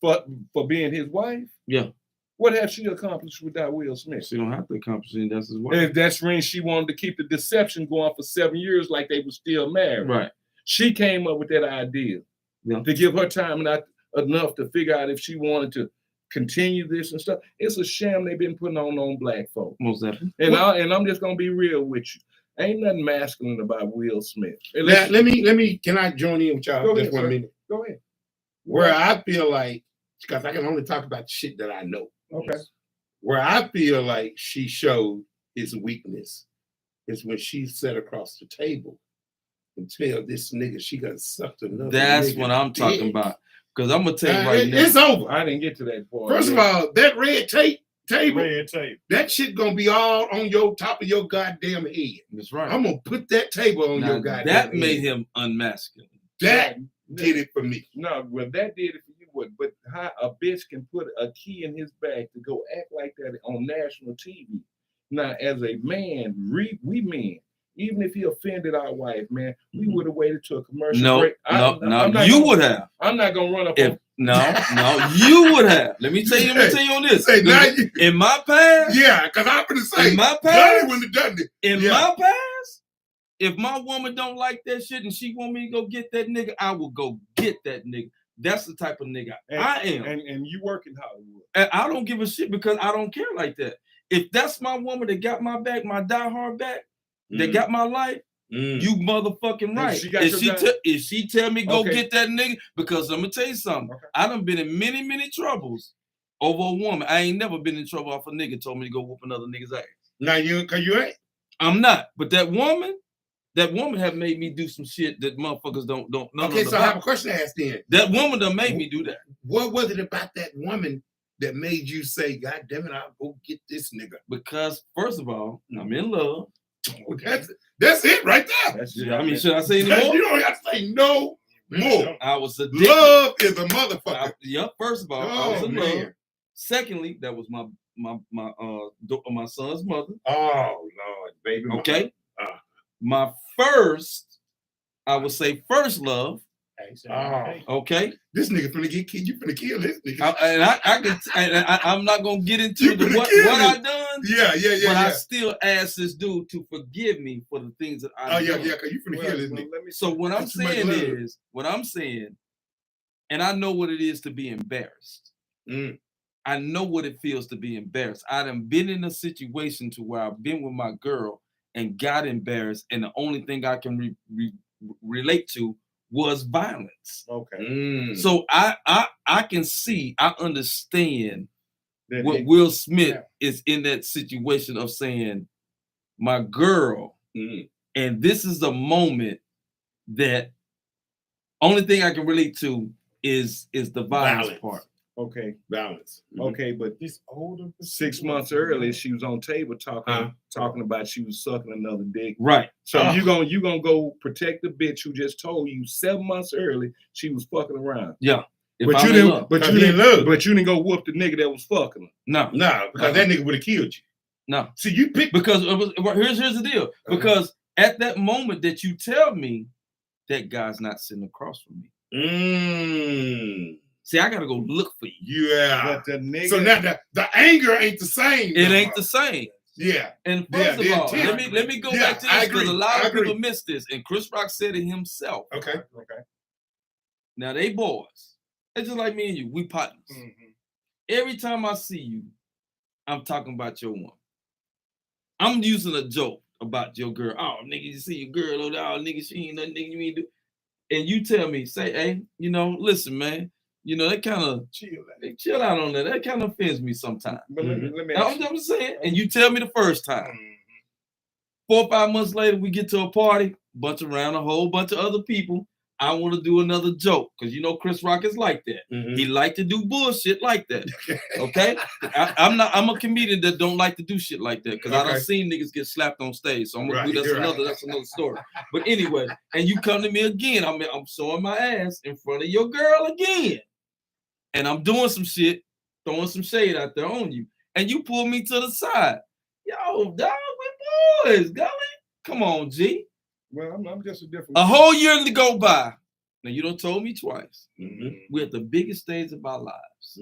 Speaker 2: For being his wife.
Speaker 1: Yeah.
Speaker 2: What has she accomplished without Will Smith?
Speaker 1: She don't have to accomplish it. That's his wife.
Speaker 2: That's when she wanted to keep the deception going for 7 years, like they were still married.
Speaker 1: Right.
Speaker 2: She came up with that idea to give her time enough to figure out if she wanted to continue this and stuff. It's a sham they've been putting on black folk.
Speaker 1: Most definitely.
Speaker 2: And I'm just gonna be real with you. Ain't nothing masculine about Will Smith.
Speaker 3: Now, let me. Can I join in with y'all just 1 minute?
Speaker 2: Go ahead.
Speaker 3: Where I feel like, because I can only talk about shit that I know.
Speaker 2: Okay.
Speaker 3: Where I feel like she showed his weakness is when she sat across the table and tell this nigga she got sucked another.
Speaker 1: That's what I'm talking about. Because I'm gonna tell you right now.
Speaker 3: It's over.
Speaker 2: I didn't get to that point.
Speaker 3: First of all, that red tape, that shit gonna be all on your top of your goddamn head.
Speaker 1: That's right.
Speaker 3: I'm gonna put that table on your goddamn head.
Speaker 1: That made him unmasculine.
Speaker 3: That did it for me.
Speaker 2: No, well, that did it for you. But how a bitch can put a key in his bag to go act like that on national TV. Now, as a man, we men, even if he offended our wife, man, we would have waited to a commercial break.
Speaker 1: No, you would have.
Speaker 2: I'm not gonna run up.
Speaker 1: No, you would have. Let me tell you on this. In my past,
Speaker 3: yeah, because I'm gonna say,
Speaker 1: in my past,
Speaker 3: wouldn't have done it.
Speaker 1: In my past, If my woman don't like that shit and she want me to go get that nigga, I will go get that nigga. That's the type of nigga I am.
Speaker 2: And you work in Hollywood.
Speaker 1: And I don't give a shit because I don't care like that. If that's my woman that got my back, my diehard back, that got my life, you motherfucking right. If she tell me go get that nigga, because let me tell you something. I done been in many, many troubles over a woman. I ain't never been in trouble off a nigga told me to go whoop another nigga's ass.
Speaker 3: Now cause you ain't.
Speaker 1: I'm not. But that woman have made me do some shit that motherfuckers don't know.
Speaker 3: Okay, so I have a question to ask then.
Speaker 1: That woman done made me do that.
Speaker 3: What was it about that woman that made you say, God damn it, I'll go get this nigga?
Speaker 1: Because first of all, I'm in love.
Speaker 3: That's it right there.
Speaker 1: I mean, should I say any more?
Speaker 3: You don't have to say no more.
Speaker 1: I was addicted.
Speaker 3: Love is a motherfucker.
Speaker 1: First of all, I was in love. Secondly, that was my son's mother.
Speaker 3: Oh Lord, baby.
Speaker 1: Okay. My first, I would say first love. Okay.
Speaker 3: This nigga finna get killed. You finna kill this nigga.
Speaker 1: I'm not gonna get into what I done.
Speaker 3: Yeah.
Speaker 1: But I still ask this dude to forgive me for the things that I done.
Speaker 3: Cause you finna kill this nigga.
Speaker 1: So what I'm saying, and I know what it is to be embarrassed. I know what it feels to be embarrassed. I done been in a situation to where I've been with my girl and got embarrassed, and the only thing I can relate to was violence.
Speaker 2: Okay.
Speaker 1: So I can see, I understand what Will Smith is in that situation of saying, my girl, and this is the moment that only thing I can relate to is the violence part.
Speaker 2: Okay,
Speaker 3: balance.
Speaker 2: Okay, but this older 6 months earlier, she was on table talking about she was sucking another dick.
Speaker 1: Right.
Speaker 2: So you gonna go protect the bitch who just told you 7 months early she was fucking around.
Speaker 1: Yeah.
Speaker 2: But you didn't go whoop the nigga that was fucking her.
Speaker 1: No,
Speaker 3: because that nigga would have killed you.
Speaker 1: No.
Speaker 3: See, you picked
Speaker 1: because here's the deal. Because at that moment that you tell me that guy's not sitting across from me. See, I gotta go look for you.
Speaker 3: Yeah.
Speaker 2: But the nigga,
Speaker 3: so now the anger ain't the same.
Speaker 1: It ain't the same.
Speaker 3: Yeah.
Speaker 1: And first of all, let me go back to this because a lot of people miss this. And Chris Rock said it himself.
Speaker 3: Okay.
Speaker 1: Now they boys. It's just like me and you. We partners. Every time I see you, I'm talking about your one. I'm using a joke about your girl. Oh, nigga, you see your girl. Oh, nigga, she ain't nothing. Nigga, you ain't do. And you tell me, say, hey, listen, man. That kind of chill out on that. That kind of offends me sometimes.
Speaker 2: But let me
Speaker 1: I'm saying, and you tell me the first time. 4 or 5 months later, we get to a party, around a whole bunch of other people. I want to do another joke because Chris Rock is like that. He like to do bullshit like that. Okay, I'm a comedian that don't like to do shit like that because I done seen niggas get slapped on stage. So I'm gonna do that's another story. But anyway, and you come to me again. I'm showing my ass in front of your girl again. And I'm doing some shit, throwing some shade out there on you. And you pull me to the side. Yo, dog, we boys, golly. Come on, G.
Speaker 2: Well, I'm just a different.
Speaker 1: A whole year to go by. Now, you done told me twice. We're at the biggest stage of our lives.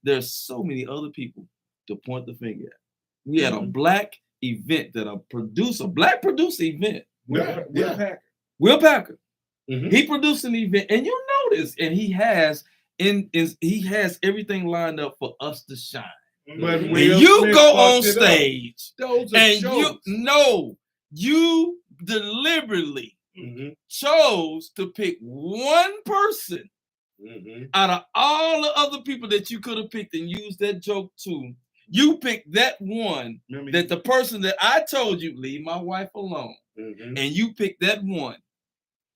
Speaker 1: There's so many other people to point the finger at. We had a black event that a black producer event. Will Packer. He produced an event, and you know this, and he has everything lined up for us to shine.
Speaker 2: But
Speaker 1: when you go on stage and you deliberately chose to pick one person out of all the other people that you could have picked and used that joke to. You picked that one, that the person that I told you, leave my wife alone. And you picked that one,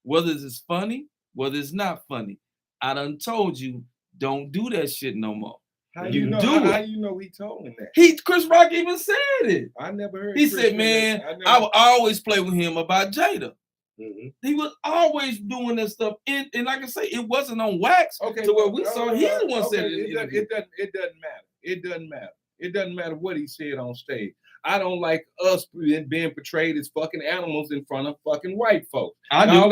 Speaker 1: whether it's funny, whether it's not funny. I done told you, don't do that shit no more.
Speaker 2: How you know he told him that? Chris
Speaker 1: Rock even said it.
Speaker 2: I never heard.
Speaker 1: He said, man, I would always play with him about Jada. He was always doing that stuff. And like I say, it wasn't on wax to where we saw he the one said it.
Speaker 2: It doesn't matter. It doesn't matter. It doesn't matter what he said on stage. I don't like us being portrayed as fucking animals in front of fucking white folks.
Speaker 3: I do.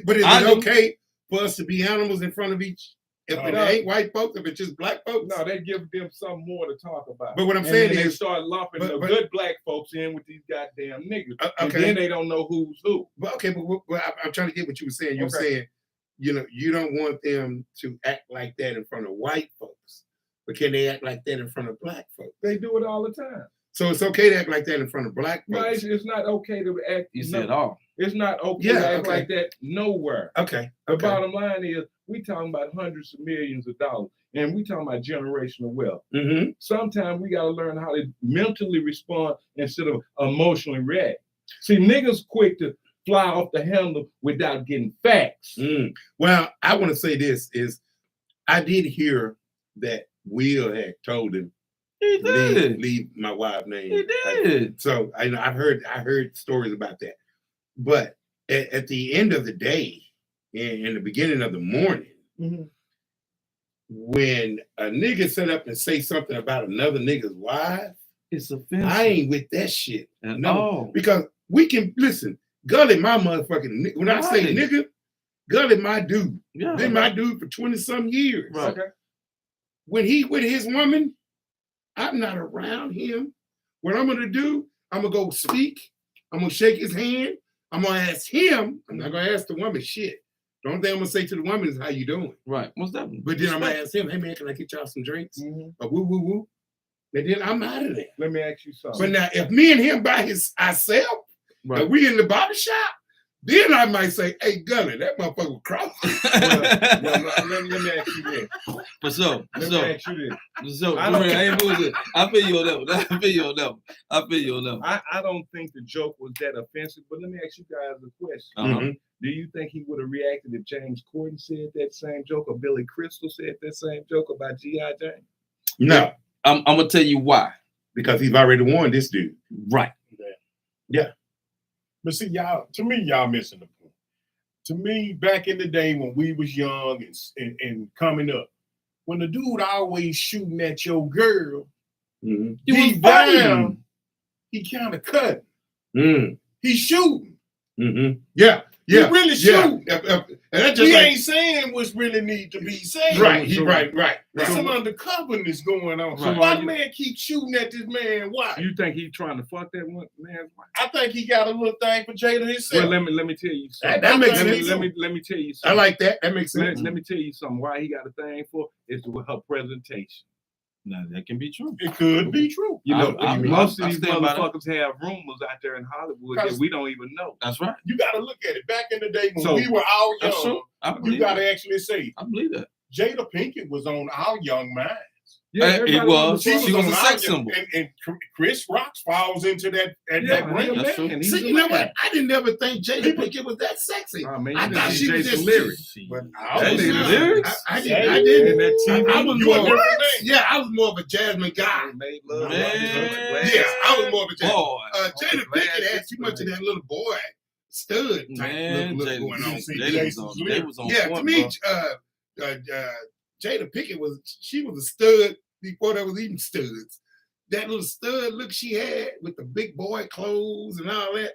Speaker 3: But is it okay for us to be animals in front of each If it ain't white folks, if it's just black folks,
Speaker 2: no, they give them something more to talk about.
Speaker 3: But what I'm saying is,
Speaker 2: they start lumping the good black folks in with these goddamn niggas, and then they don't know who's who.
Speaker 3: But okay, but I'm trying to get what you were saying. You were saying, you know, you don't want them to act like that in front of white folks, but can they act like that in front of black folks?
Speaker 2: They do it all the time.
Speaker 3: So it's okay to act like that in front of black folks.
Speaker 2: No, it's not okay to act.
Speaker 1: You said all.
Speaker 2: It's not okay to act like that nowhere.
Speaker 3: Okay.
Speaker 2: The bottom line is, we talking about hundreds of millions of dollars, and we talking about generational wealth.
Speaker 3: Mm-hmm.
Speaker 2: Sometimes we got to learn how to mentally respond instead of emotionally react. See, niggas quick to fly off the handle without getting facts.
Speaker 3: Well, I want to say this is, I did hear that Will had told him,
Speaker 1: he did
Speaker 3: leave my wife's name.
Speaker 1: He did.
Speaker 3: So I heard stories about that. But at the end of the day, in the beginning of the morning, when a nigga set up and say something about another nigga's wife,
Speaker 1: it's offensive.
Speaker 3: I ain't with that shit.
Speaker 1: No,
Speaker 3: because we can listen. Gully, my motherfucking. When I say nigga, Gully, my dude.
Speaker 1: Yeah,
Speaker 3: been my dude for 20-some years.
Speaker 1: Right.
Speaker 2: Okay.
Speaker 3: When he with his woman, I'm not around him. What I'm gonna do, I'm gonna go speak. I'm gonna shake his hand. I'm gonna ask him. I'm not gonna ask the woman shit. The only thing I'm gonna say to the woman is, "How you doing?"
Speaker 1: Right. What's that?
Speaker 3: But then I'm gonna ask him, "Hey man, can I get y'all some drinks?" Or woo woo woo. And then I'm out of there.
Speaker 2: Let me ask you something.
Speaker 3: But now, if me and him by ourselves, and we in the barber shop, then I might say, "Hey Gully, that motherfucker cross."
Speaker 2: let me ask you this.
Speaker 1: For sure.
Speaker 2: Let me ask you this.
Speaker 1: I ain't bullshit. I feel you on that one. I feel you on that one.
Speaker 2: I don't think the joke was that offensive, but let me ask you guys a question. Do you think he would have reacted if James Corden said that same joke, or Billy Crystal said that same joke about G.I. Jane?
Speaker 3: No.
Speaker 1: I'm gonna tell you why.
Speaker 3: Because he's already warned this dude.
Speaker 1: Right.
Speaker 3: Yeah.
Speaker 4: But see, y'all missing the point. To me, back in the day when we was young and coming up, when the dude always shooting at your girl, deep down, he kind of cut. He's shooting.
Speaker 3: Yeah.
Speaker 4: He really shooting.
Speaker 3: And that just
Speaker 4: he ain't saying what's really need to be said.
Speaker 3: Right.
Speaker 4: There's some undercoverness going on. So why man keep shooting at this man? Why?
Speaker 2: You think he's trying to fuck that one man's wife?
Speaker 4: I think he got a little thing for Jada himself.
Speaker 2: Well, let me tell you something.
Speaker 3: That makes sense.
Speaker 2: Let me tell you something.
Speaker 3: I like that. That makes sense.
Speaker 2: Let me tell you something. Why he got a thing for is with her presentation.
Speaker 1: Now that can be true.
Speaker 4: It could be true.
Speaker 2: You know, most of these motherfuckers have rumors out there in Hollywood that we don't even know.
Speaker 1: That's right.
Speaker 4: You got to look at it. Back in the day when we were all young, you got to actually say,
Speaker 1: I believe that.
Speaker 4: Jada Pinkett was on Our Young Minds.
Speaker 1: Yeah, it was. She was a sex symbol.
Speaker 4: And Chris Rock falls into that ring.
Speaker 3: See, you know what? I didn't ever think Jada Pinkett was that sexy.
Speaker 2: Oh, man,
Speaker 3: I thought she was just
Speaker 2: lyrics.
Speaker 3: I didn't. I was more. Yeah, I was more of a Jasmine guy. Yeah, I was more of a Jasmine. Jada Pinkett had too much of that little boy stud type look going on.
Speaker 1: Jada was on.
Speaker 3: Yeah, to me, Jada Pinkett was a stud before there was even studs. That little stud look she had with the big boy clothes and all that.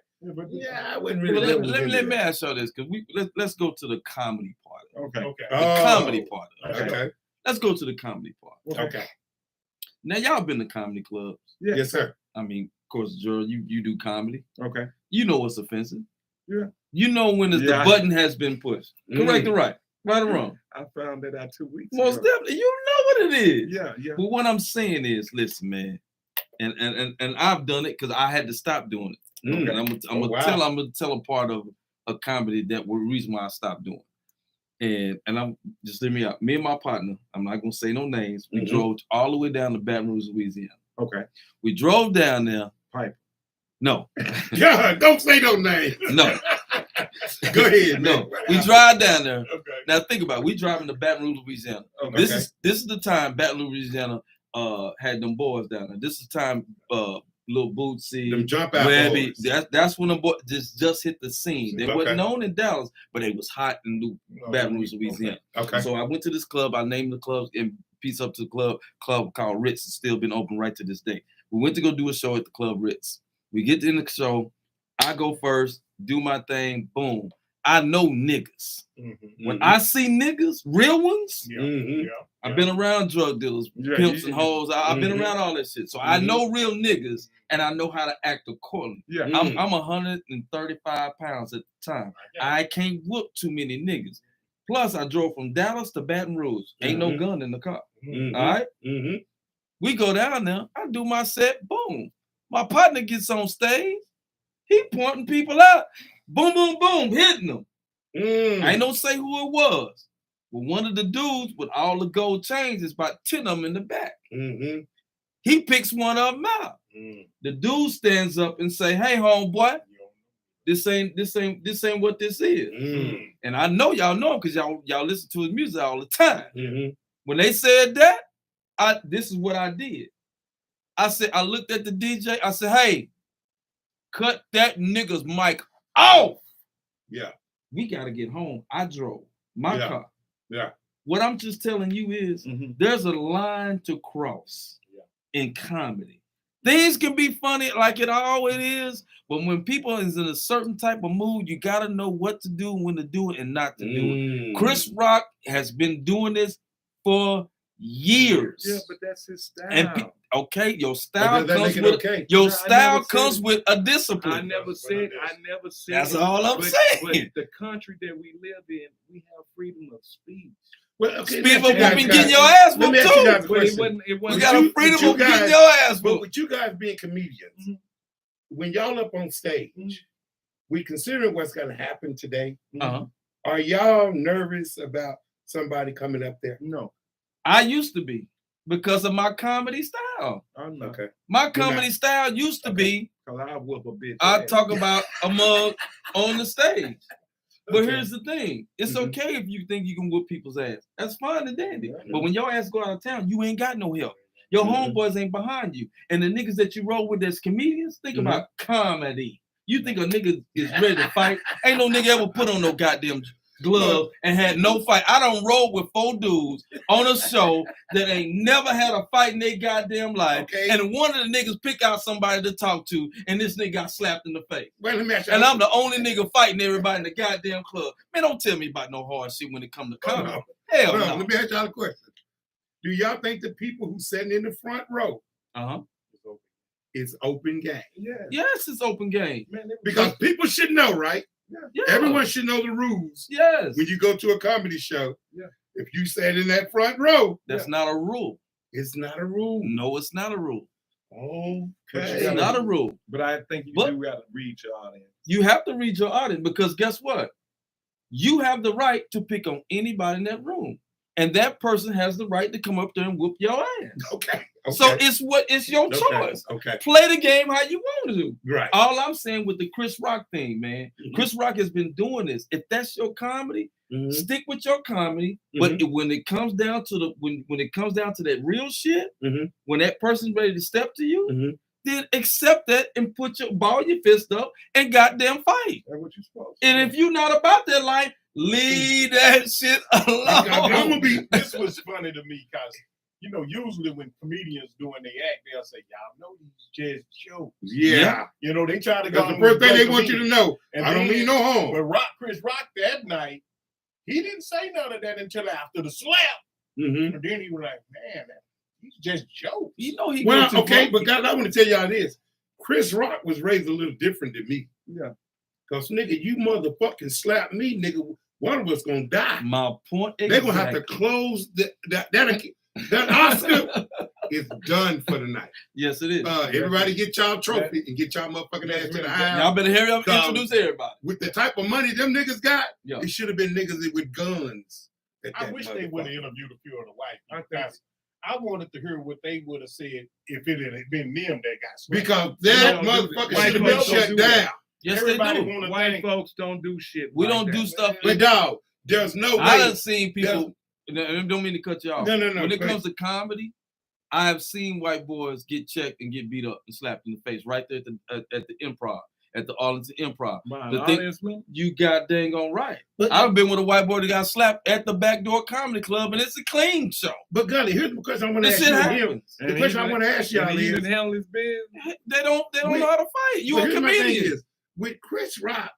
Speaker 3: Yeah, I wasn't really.
Speaker 1: Let me ask y'all this, because let's go to the comedy part.
Speaker 4: Okay.
Speaker 1: The comedy part.
Speaker 3: Okay.
Speaker 1: Let's go to the comedy part.
Speaker 3: Okay.
Speaker 1: Now y'all been to comedy clubs.
Speaker 3: Yeah. Yes, sir.
Speaker 1: I mean, of course, Gerald, you do comedy.
Speaker 2: Okay.
Speaker 1: You know what's offensive.
Speaker 2: Yeah.
Speaker 1: You know when the button has been pushed. Correct or right? Right or wrong?
Speaker 2: I found that out 2 weeks
Speaker 1: ago. Most definitely. You know what it is.
Speaker 2: Yeah.
Speaker 1: But what I'm saying is, listen, man, and I've done it because I had to stop doing it. Okay. And I'm gonna tell a part of a comedy that was the reason why I stopped doing it. And I'm just hear me out. Me and my partner, I'm not gonna say no names. We drove all the way down to Baton Rouge, Louisiana.
Speaker 2: Okay.
Speaker 1: We drove down there.
Speaker 2: Pipe.
Speaker 1: No.
Speaker 3: God, don't say no names.
Speaker 1: No.
Speaker 3: Go ahead.
Speaker 1: No, we drive down there.
Speaker 4: Okay.
Speaker 1: Now think about it. We driving to Baton Rouge, Louisiana. Okay. This is the time Baton Rouge, Louisiana had them boys down there. This is the time Lil Bootsy,
Speaker 3: them jump out
Speaker 1: Webby. That's when the boys just hit the scene. They wasn't known in Dallas, but they was hot in Baton Rouge, Louisiana.
Speaker 3: Okay.
Speaker 1: So I went to this club. I named the club and piece up to the club called Ritz. It's still been open right to this day. We went to go do a show at the club Ritz. We get in the show. I go first, do my thing, boom. I know niggas.
Speaker 4: Mm-hmm.
Speaker 1: When I see niggas, real ones,
Speaker 4: I've
Speaker 1: been around drug dealers, pimps and hoes. I've been around all that shit. So I know real niggas and I know how to act accordingly.
Speaker 2: Yeah.
Speaker 1: I'm 135 pounds at the time. I can't whoop too many niggas. Plus, I drove from Dallas to Baton Rouge. Ain't no gun in the car. All right? We go down there. I do my set. Boom. My partner gets on stage. He pointing people out. Boom, boom, boom. Hitting them. I ain't don't say who it was. But one of the dudes with all the gold chains is about 10 of them in the back. He picks one of them out. The dude stands up and say, "Hey, homeboy, this ain't what this is." And I know y'all know him because y'all listen to his music all the time. When they said that, this is what I did. I said, I looked at the DJ. I said, "Hey, cut that nigga's mic off."
Speaker 3: Yeah.
Speaker 1: We got to get home. I drove my car.
Speaker 3: Yeah.
Speaker 1: What I'm just telling you is there's a line to cross in comedy. Things can be funny like it always is, but when people is in a certain type of mood, you got to know what to do, when to do it, and not to do it. Chris Rock has been doing this for years.
Speaker 2: Yeah, but that's his style.
Speaker 1: And your style comes with comes with a discipline.
Speaker 2: I never said.
Speaker 1: That's all I'm saying.
Speaker 2: But the country that we live in, we have freedom of speech.
Speaker 3: Well, okay,
Speaker 1: people whooping getting your ass whooped too. We got a freedom of getting your ass whooped.
Speaker 3: But with you guys being comedians, when y'all up on stage, we considering what's going to happen today. Are y'all nervous about somebody coming up there?
Speaker 2: No.
Speaker 1: I used to be because of my comedy style.
Speaker 3: Okay.
Speaker 1: My comedy style used to be
Speaker 2: I whoop a bitch.
Speaker 1: I talk about a mug on the stage. But here's the thing. It's okay if you think you can whoop people's ass. That's fine and dandy. But when your ass go out of town, you ain't got no help. Your homeboys ain't behind you. And the niggas that you roll with as comedians, think about comedy. You think a nigga is ready to fight? Ain't no nigga ever put on no goddamn glove and had no fight. I don't roll with 4 dudes on a show that ain't never had a fight in their goddamn life. And one of the niggas pick out somebody to talk to, and this nigga got slapped in the face. And I'm the only nigga fighting everybody in the goddamn club. Man, don't tell me about no hard shit when it comes to comedy. Hell no.
Speaker 3: Let me ask y'all a question. Do y'all think the people who sitting in the front row is open game?
Speaker 1: Yes, it's open game.
Speaker 3: Because people should know, right? Yeah. Everyone should know the rules.
Speaker 1: Yes.
Speaker 3: When you go to a comedy show, if you sat in that front row,
Speaker 1: that's not a rule.
Speaker 3: It's not a rule.
Speaker 1: No, it's not a rule.
Speaker 3: Okay.
Speaker 1: It's not a rule.
Speaker 2: But I think you do got to read your audience.
Speaker 1: You have to read your audience because guess what? You have the right to pick on anybody in that room. And that person has the right to come up there and whoop your ass.
Speaker 3: Okay.
Speaker 1: So it's your choice.
Speaker 3: Okay.
Speaker 1: Play the game how you want to do.
Speaker 3: Right.
Speaker 1: All I'm saying with the Chris Rock thing, man, Chris Rock has been doing this. If that's your comedy, stick with your comedy. But when it comes down to when it comes down to that real shit, when that person's ready to step to you, then accept that and ball your fist up and goddamn fight.
Speaker 2: That's what you're supposed
Speaker 1: to. And if you're not about that life, leave that shit alone.
Speaker 4: This was funny to me because, usually when comedians doing their act, they'll say, y'all know these just jokes.
Speaker 3: Yeah.
Speaker 4: They try to go.
Speaker 3: That's the first thing they want you to know. And I don't mean no harm.
Speaker 4: But Chris Rock that night, he didn't say none of that until after the slap. And then he was like, man, these just jokes.
Speaker 3: But God, I want to tell y'all this. Chris Rock was raised a little different than me.
Speaker 2: Yeah.
Speaker 3: Because, nigga, you motherfucking slap me, nigga, one of us gonna die.
Speaker 1: My point is
Speaker 3: they're gonna have to close that Oscar is done for the night.
Speaker 1: Yes, it is.
Speaker 3: Everybody get y'all trophy and get y'all motherfucking ass to the house.
Speaker 1: Y'all better hurry up and introduce everybody.
Speaker 3: With the type of money them niggas got, it should have been niggas with guns.
Speaker 4: I wish they would have interviewed a few of the white people. I wanted to hear what they would have said if it had been them that got slapped.
Speaker 3: Because that motherfucker should have been shut down.
Speaker 1: Yes,
Speaker 4: everybody
Speaker 1: they do.
Speaker 2: White folks don't do shit.
Speaker 1: We don't do stuff.
Speaker 3: But dog, there's no way.
Speaker 1: I done seen people. I don't mean to cut you off.
Speaker 3: No.
Speaker 1: When it comes to comedy, I have seen white boys get checked and get beat up and slapped in the face right there at the Improv, at the Arlington Improv. You got dang on right. I've been with a white boy that got slapped at the Backdoor Comedy Club, and it's a clean show.
Speaker 3: But Gully, here's the question I want to ask you. The question I want to ask y'all is,
Speaker 2: handle his business.
Speaker 1: They don't know how to fight. You a comedian.
Speaker 3: With Chris Rock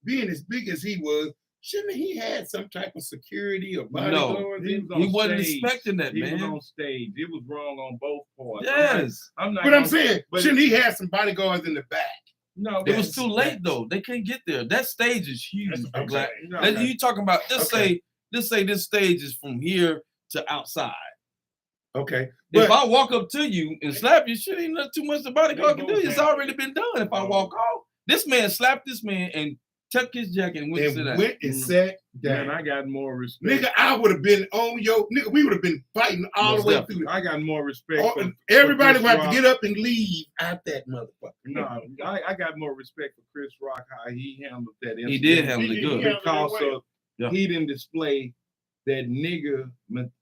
Speaker 3: being as big as he was, shouldn't he had some type of security or bodyguards?
Speaker 1: No, he wasn't expecting that, man.
Speaker 2: He was on stage. It was wrong on both parts.
Speaker 1: Yes.
Speaker 3: I'm saying, shouldn't he have some bodyguards in the back?
Speaker 1: No, it was too late though. They can't get there. That stage is huge. You talking about? Just say this stage is from here to outside.
Speaker 3: Okay.
Speaker 1: If I walk up to you and slap you, shit ain't not too much the bodyguard can do. It's already been done. If I walk off, this man slapped this man and took his jacket and went to sit down.
Speaker 3: Went and sat down.
Speaker 2: Man, I got more respect.
Speaker 3: Nigga, I would have been on your nigga. We would have been fighting all the way through.
Speaker 2: I got more respect.
Speaker 3: Everybody would have to get up and leave out that motherfucker.
Speaker 2: No, I got more respect for Chris Rock, how he handled that incident.
Speaker 1: He did handle it good.
Speaker 2: Because he didn't display that nigga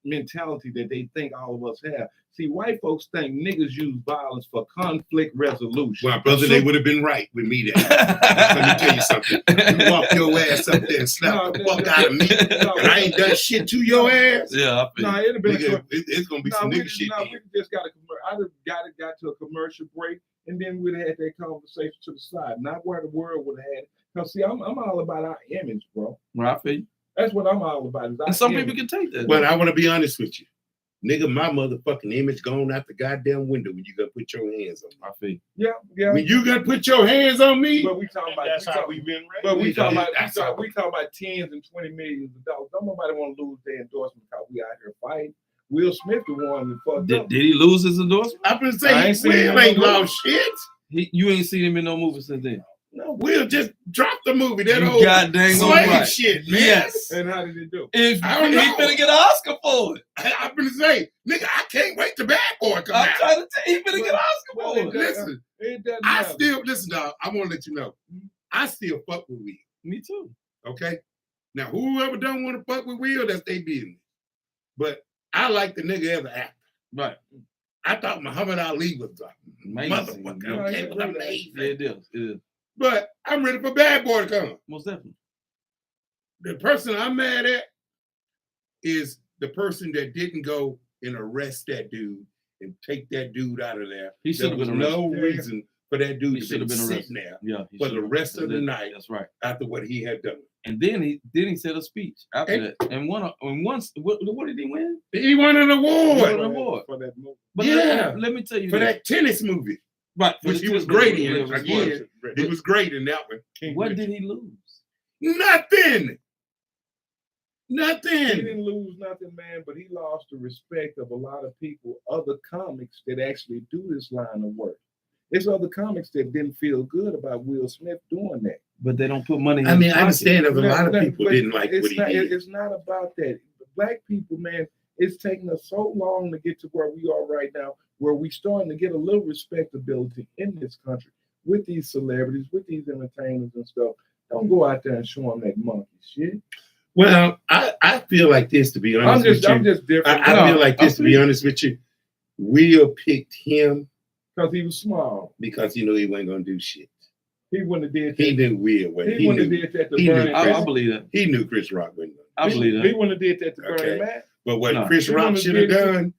Speaker 2: mentality that they think all of us have. See, white folks think niggas use violence for conflict resolution.
Speaker 3: Well, brother, they would have been right with me there. Let me tell you something. You walk your ass up there and slap the fuck out of me, and I ain't done shit to your ass.
Speaker 1: Yeah, I feel
Speaker 2: it'd have been
Speaker 3: it's gonna be some nigga shit.
Speaker 2: No, we just got I'd have got to a commercial break, and then we'd have had that conversation to the side, not where the world would have had it. Because see, I'm all about our image, bro.
Speaker 1: Well, I feel you.
Speaker 2: That's what I'm all about.
Speaker 1: And some people can take that.
Speaker 3: But I want to be honest with you. Nigga, my motherfucking image gone out the goddamn window when you gotta put your hands on me.
Speaker 1: I feel you.
Speaker 2: Yeah.
Speaker 3: When you gotta put your hands on me.
Speaker 2: But we talking about
Speaker 4: that's how we've been raised.
Speaker 2: But we talking about tens and 20 millions of dollars. Don't nobody want to lose their endorsement because we out here fighting. Will Smith the one that fucked up.
Speaker 1: Did he lose his endorsement?
Speaker 3: I've been saying Will ain't lost shit.
Speaker 1: You ain't seen him in no movie since then.
Speaker 3: No, Will just dropped the movie. That
Speaker 1: you
Speaker 3: old
Speaker 1: goddamn
Speaker 3: slave
Speaker 1: right.
Speaker 3: shit, man.
Speaker 1: Yes.
Speaker 2: And how did it do?
Speaker 1: He finna get an Oscar for it.
Speaker 3: I've been saying, nigga, I can't wait to Bad Boy come out.
Speaker 1: I'm trying to tell you, he finna get an Oscar for it.
Speaker 3: Listen, I still listen, dog. I want to let you know, I still fuck with Will.
Speaker 1: Me too.
Speaker 3: Okay. Now, whoever don't want to fuck with Will, that's their business. But I like the nigga as an actor.
Speaker 1: Right.
Speaker 3: I thought Muhammad Ali was a motherfucker. Okay, was amazing.
Speaker 1: Yeah, it is.
Speaker 3: But I'm ready for Bad Boy to come.
Speaker 1: Most definitely.
Speaker 3: The person I'm mad at is the person that didn't go and arrest that dude and take that dude out of there.
Speaker 1: He should have been arrested.
Speaker 3: No reason for that dude to be sitting
Speaker 1: arrested.
Speaker 3: there
Speaker 1: for
Speaker 3: the rest of the night.
Speaker 1: That's right.
Speaker 3: After what he had done.
Speaker 1: And then he said a speech after that. And what did he win?
Speaker 3: He won an award.
Speaker 1: He won an award
Speaker 2: for that movie.
Speaker 1: But let me tell you
Speaker 3: for that tennis movie.
Speaker 1: Right.
Speaker 3: Which he was great in. Again, he was great in that one.
Speaker 1: What did he lose?
Speaker 3: Nothing.
Speaker 2: He didn't lose nothing, man, but he lost the respect of a lot of people, other comics that actually do this line of work. There's other comics that didn't feel good about Will Smith doing that.
Speaker 1: But they don't put money in
Speaker 3: I mean,
Speaker 1: his
Speaker 3: I understand that a lot of people didn't like
Speaker 2: what
Speaker 3: he did.
Speaker 2: It's not about that. Black people, man, it's taking us so long to get to where we are right now, where we starting to get a little respectability in this country with these celebrities, with these entertainers and stuff. Don't go out there and show them that monkey shit.
Speaker 3: Well, I feel like this, to be honest with you.
Speaker 2: I'm just different.
Speaker 3: I feel like this, to be honest with you. Will picked him
Speaker 2: because he was small.
Speaker 3: Because he knew he wasn't gonna do shit.
Speaker 2: He wouldn't have did that.
Speaker 3: He knew Will.
Speaker 2: He wouldn't have did that to Bernie.
Speaker 1: I believe that.
Speaker 3: He knew Chris Rock wouldn't.
Speaker 1: I believe that.
Speaker 2: He wouldn't have did that to Bernie, man.
Speaker 3: But what Chris Rock should have done,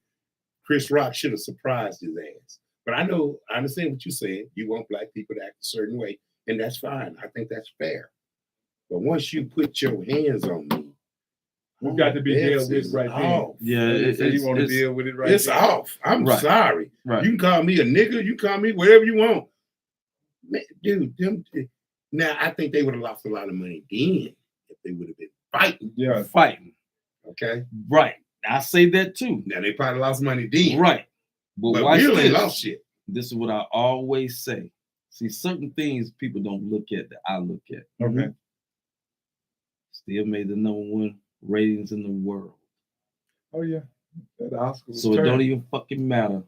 Speaker 3: Chris Rock should have surprised his ass. But I understand what you're saying. You want black people to act a certain way, and that's fine. I think that's fair. But once you put your hands on me,
Speaker 2: we've got to be dealt with right now.
Speaker 1: Yeah,
Speaker 2: you want to deal with it right
Speaker 3: It's off. I'm sorry.
Speaker 1: Right.
Speaker 3: You can call me a nigga. You can call me whatever you want. Man, dude, now I think they would have lost a lot of money then if they would have been fighting.
Speaker 2: Yeah,
Speaker 1: fighting.
Speaker 3: Okay.
Speaker 1: Right. I say that too.
Speaker 3: Now they probably lost money then.
Speaker 1: Right. But
Speaker 3: watch this. They lost shit.
Speaker 1: This is what I always say. See, certain things people don't look at that I look at.
Speaker 2: Okay.
Speaker 1: Still made the #1 ratings in the world.
Speaker 2: Oh yeah. That Oscar
Speaker 1: so it don't even fucking matter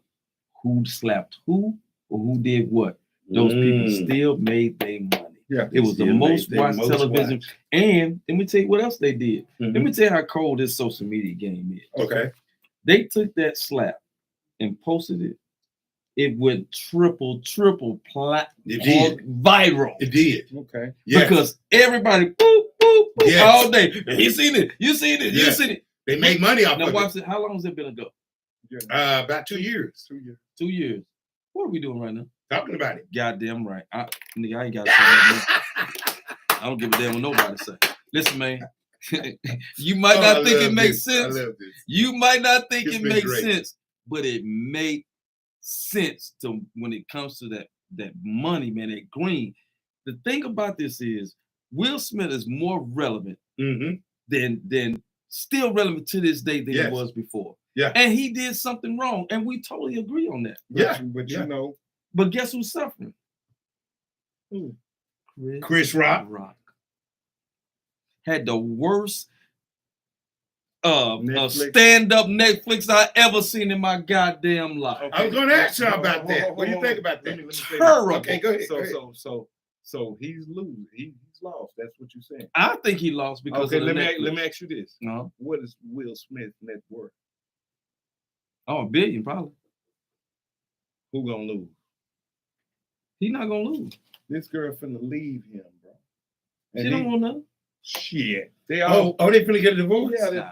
Speaker 1: who slapped who or who did what. Those people still made their money.
Speaker 2: Yeah.
Speaker 1: It was the most watched television. And let me tell you what else they did. Let me tell you how cold this social media game is.
Speaker 3: Okay.
Speaker 1: They took that slap and posted it. It went triple viral.
Speaker 3: It did.
Speaker 2: Okay.
Speaker 3: Yes.
Speaker 1: Because everybody boop, boop, boop all day. You seen it. You seen it.
Speaker 3: Yes.
Speaker 1: You seen it.
Speaker 3: They made money off of it.
Speaker 1: Now watch it. How long has it been ago?
Speaker 3: About 2 years.
Speaker 2: 2 years.
Speaker 1: 2 years. What are we doing right now?
Speaker 3: Talking about it.
Speaker 1: Goddamn right. Nigga, I ain't got to say that. I don't give a damn what nobody say. Listen, man. You might not think it makes sense. You might not think it makes sense, but it makes sense to when it comes to that money, man, that green. The thing about this is Will Smith is more relevant than still relevant to this day than he was before. Yeah. And he did something wrong, and we totally agree on that.
Speaker 2: But you know.
Speaker 1: But guess who's suffering?
Speaker 3: Who? Chris Rock.
Speaker 1: Had the worst stand-up Netflix I ever seen in my goddamn life.
Speaker 3: Okay. I was going to ask you about that. What do you think about that?
Speaker 1: Terrible.
Speaker 3: Okay, go ahead.
Speaker 2: So he's losing. He's lost. That's what you're saying.
Speaker 1: I think he lost because of
Speaker 2: let me ask you this. What is Will Smith's net worth?
Speaker 1: Oh, $1 billion probably.
Speaker 2: Who gonna lose?
Speaker 1: He's not gonna lose.
Speaker 2: This girl finna leave him, bro. And
Speaker 1: she don't want nothing.
Speaker 2: Shit. They all
Speaker 3: they finna get a divorce?
Speaker 2: Yeah,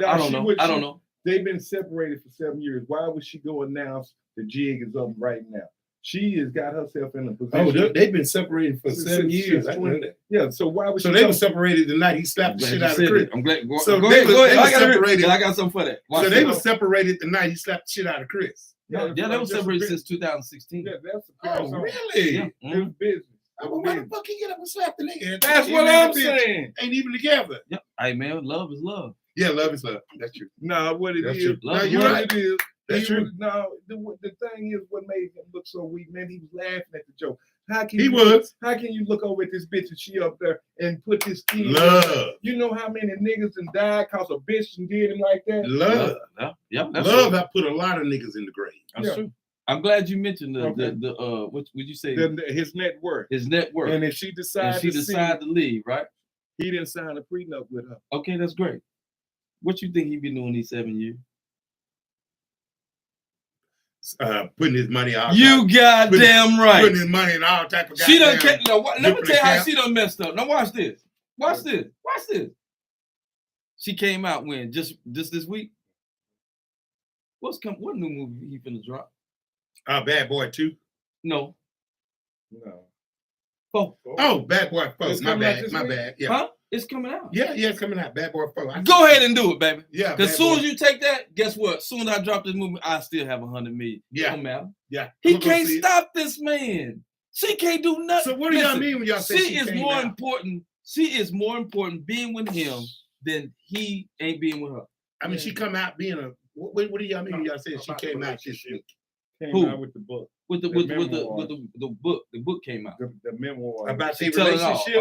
Speaker 1: I don't know. I don't know.
Speaker 2: They've been separated for 7 years. Why would she go announce the jig is up right now? She has got herself in a position.
Speaker 3: Oh, they've been separated for 7 years.
Speaker 2: Yeah, so why would she?
Speaker 3: So they were separated the night he slapped the shit out of Chris.
Speaker 1: I'm glad.
Speaker 3: So
Speaker 1: go
Speaker 3: they
Speaker 1: ahead.
Speaker 3: separated.
Speaker 1: I got something for that.
Speaker 3: So they were separated the night he slapped the shit out of Chris.
Speaker 1: Yeah, they were separated since 2016.
Speaker 2: Yeah, that's
Speaker 3: really?
Speaker 2: Yeah. It was business.
Speaker 3: Why the fuck he get up and slap the nigga?
Speaker 2: That's what I'm saying.
Speaker 3: Ain't even together.
Speaker 1: Yeah. Hey man, love is love.
Speaker 3: Yeah, love is love. That's true.
Speaker 2: Nah, what it is.
Speaker 3: No, you're right.
Speaker 2: It is.
Speaker 3: That's true.
Speaker 2: No, the thing is, what made him look so weak, man, he was laughing at the joke. How can you look over at this bitch and she up there and put this thing?
Speaker 3: Love.
Speaker 2: You know how many niggas and died cause a bitch and did him like that?
Speaker 3: Love.
Speaker 1: Yeah, that's
Speaker 3: love.
Speaker 1: true.
Speaker 3: I put a lot of niggas in the grave.
Speaker 1: That's true. I'm glad you mentioned the what would you say?
Speaker 2: His net worth.
Speaker 1: His net worth.
Speaker 2: And if she decides
Speaker 1: to leave, right?
Speaker 2: He didn't sign a prenup with her.
Speaker 1: Okay, that's great. What you think he been doing these 7 years?
Speaker 3: Putting his money out.
Speaker 1: You goddamn right.
Speaker 3: Putting his money in all type of.
Speaker 1: She done kept. No, let me tell you how she done messed up. Now watch this. Watch this. She came out when just this week. What new movie he finna drop?
Speaker 3: Bad Boy 2.
Speaker 1: No. 4.
Speaker 3: Oh, Bad Boy 4. My bad. Yeah.
Speaker 1: Huh? It's coming out.
Speaker 3: Yeah, it's coming out. Bad Boy 4.
Speaker 1: Go ahead and do it, baby.
Speaker 3: Yeah.
Speaker 1: Because as soon as you take that, guess what? As soon as I drop this movie, I still have 100 million.
Speaker 3: Yeah.
Speaker 1: Come out.
Speaker 3: Yeah.
Speaker 1: He can't stop this man. She can't do nothing.
Speaker 3: So what do y'all mean when y'all say
Speaker 1: she is more important? She is more important being with him than he ain't being with her.
Speaker 3: I mean, she come out being a. What do y'all mean when y'all say she came out this week?
Speaker 2: Came out with the book.
Speaker 1: With the book. The book came out.
Speaker 2: The memoir.
Speaker 3: About the relationship.